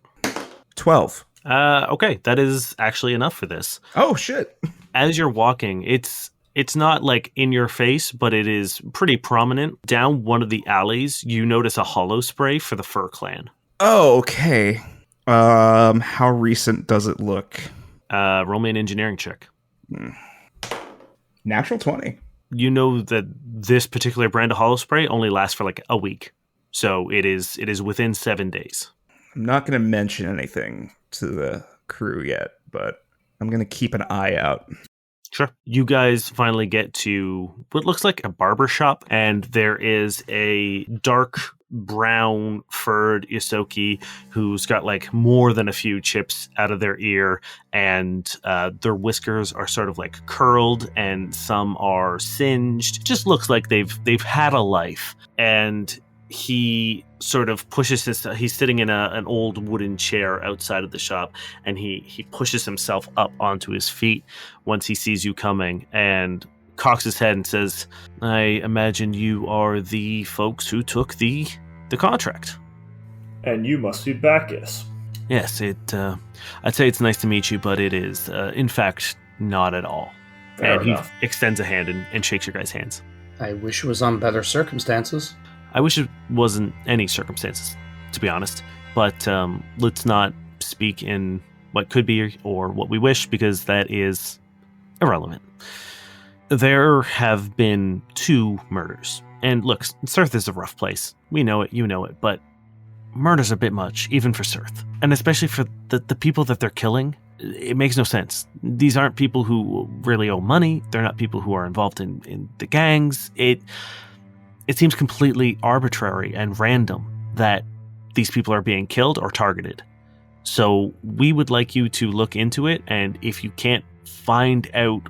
12. Okay, that is actually enough for this. Oh shit! As you're walking, it's not in your face, but it is pretty prominent. Down one of the alleys, you notice a hollow spray for the Fur Clan. Oh, okay. How recent does it look? Roll me an engineering check. Natural 20. You know that this particular brand of hollow spray only lasts for a week, so it is within 7 days. I'm not going to mention anything to the crew yet, but I'm going to keep an eye out. Sure. You guys finally get to what looks like a barber shop, and there is a dark brown furred Yosoki who's got more than a few chips out of their ear, and their whiskers are sort of curled, and some are singed. Just looks like they've had a life. And he sort of pushes he's sitting in an old wooden chair outside of the shop, and he pushes himself up onto his feet once he sees you coming, and cocks his head and says, I imagine you are the folks who took the contract. And you must be Bacchus. Yes, I'd say it's nice to meet you, but it is, in fact, not at all. and enough. he extends a hand and shakes your guys' hands. I wish it was on better circumstances. I wish it wasn't any circumstances, to be honest. But let's not speak in what could be or what we wish, because that is irrelevant. There have been 2 murders. And look, Sirth is a rough place. We know it, you know it, but murder's a bit much, even for Sirth. And especially for the people that they're killing, it makes no sense. These aren't people who really owe money. They're not people who are involved in the gangs. It seems completely arbitrary and random that these people are being killed or targeted. So we would like you to look into it, and if you can't find out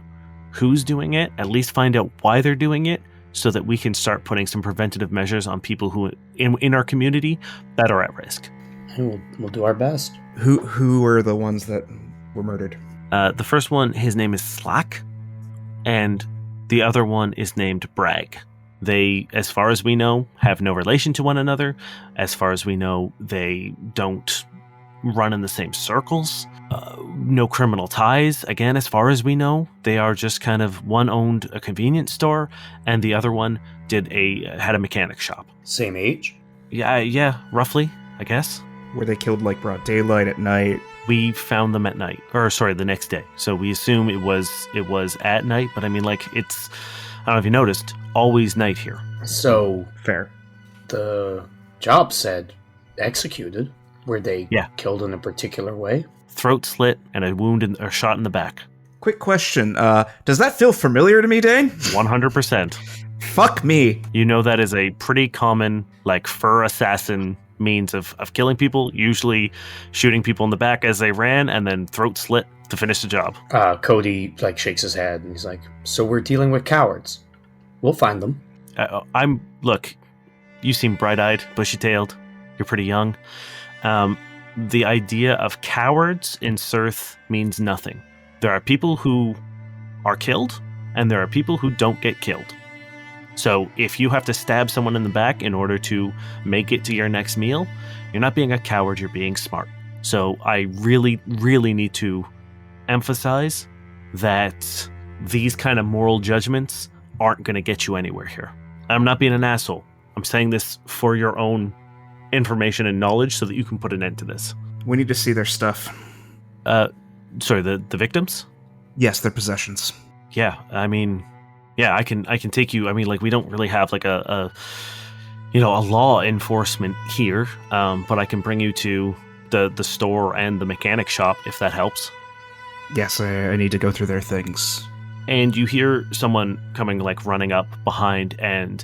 who's doing it, at least find out why they're doing it, so that we can start putting some preventative measures on people who in our community that are at risk. And we'll do our best. Who were the ones that were murdered? The first one, his name is Slack, and the other one is named Bragg. They, as far as we know, have no relation to one another. As far as we know, they don't run in the same circles. No criminal ties. Again, as far as we know, they are just kind of, one owned a convenience store, and the other one had a mechanic shop. Same age? Yeah, roughly, I guess. Were they killed like broad daylight at night? We found them at night, the next day. So we assume it was at night, but I mean, like, it's, I don't know if you noticed, always night here. So Fair. the job said executed. Were they killed in a particular way? Throat slit and a wound or shot in the back. Quick question. Does that feel familiar to me, Dane? 100%. Fuck me. You know that is a pretty common, like, fur assassin means of killing people, usually shooting people in the back as they ran and then throat slit to finish the job. Cody shakes his head and he's like, so we're dealing with cowards. We'll find them. Look, you seem bright-eyed, bushy-tailed. You're pretty young. The idea of cowards in Sirth means nothing. There are people who are killed, and there are people who don't get killed. So if you have to stab someone in the back in order to make it to your next meal, you're not being a coward, you're being smart. So I really, really need to emphasize that these kind of moral judgments aren't going to get you anywhere here. I'm not being an asshole. I'm saying this for your own information and knowledge so that you can put an end to this. We need to see their stuff. Sorry, the victims? Yes, their possessions. Yeah, I mean, yeah, I can take you. I mean, like, we don't really have like a law enforcement here, but I can bring you to the store and the mechanic shop if that helps. Yes, I need to go through their things. And you hear someone coming, like, running up behind, and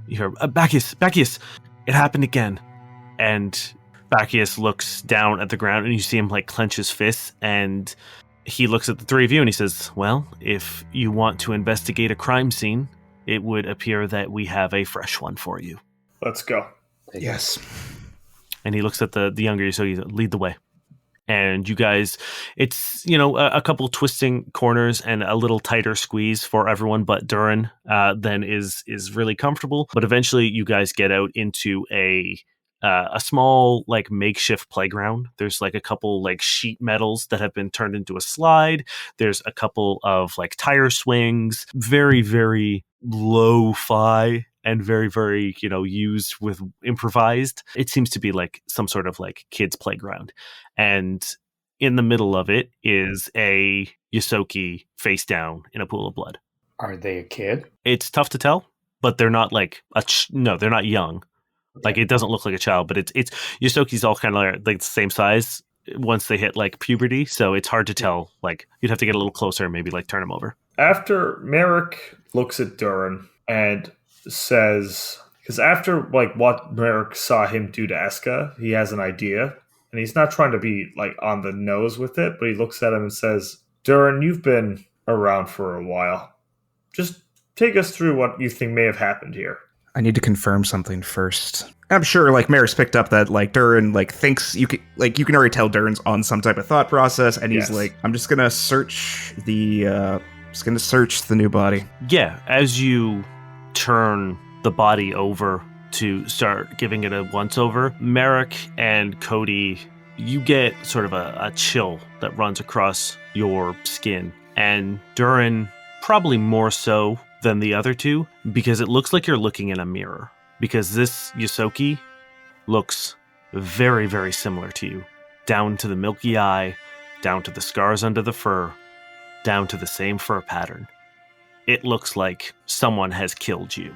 you hear, Bacchius, it happened again. And Bacchius looks down at the ground, and you see him, like, clench his fists, and he looks at the 3 of you, and he says, well, if you want to investigate a crime scene, it would appear that we have a fresh one for you. Let's go. Yes. And he looks at the younger you, so you lead the way. And you guys, it's, a couple twisting corners and a little tighter squeeze for everyone but Durrin then is really comfortable. But eventually you guys get out into a small, like, makeshift playground. There's, like, a couple, like, sheet metals that have been turned into a slide. There's a couple of, like, tire swings. Very, very lo-fi and very, very, used with improvised. It seems to be like some sort of, like, kids playground. And in the middle of it is a Yosoki face down in a pool of blood. Are they a kid? It's tough to tell, but they're not like no, they're not young. Okay. Like, it doesn't look like a child, but it's Yosoki's all kind of like the same size once they hit, like, puberty, so it's hard to tell. Like, you'd have to get a little closer and maybe, like, turn them over. After Merrick looks at Durrin and says, because after, like, what Merrick saw him do to Eska, he has an idea, and he's not trying to be, like, on the nose with it, but he looks at him and says, Durrin, you've been around for a while. Just take us through what you think may have happened here. I need to confirm something first. I'm sure, like, Merrick's picked up that, like, Durrin, like, thinks you can already tell Durrin's on some type of thought process, and he's like, I'm just gonna search the new body. Yeah, as you turn the body over to start giving it a once-over, Merrick and Cody, you get sort of a chill that runs across your skin. And Durrin, probably more so than the other two, because it looks like you're looking in a mirror. Because this Yosoki looks very, very similar to you. Down to the milky eye, down to the scars under the fur, down to the same fur pattern. It looks like someone has killed you.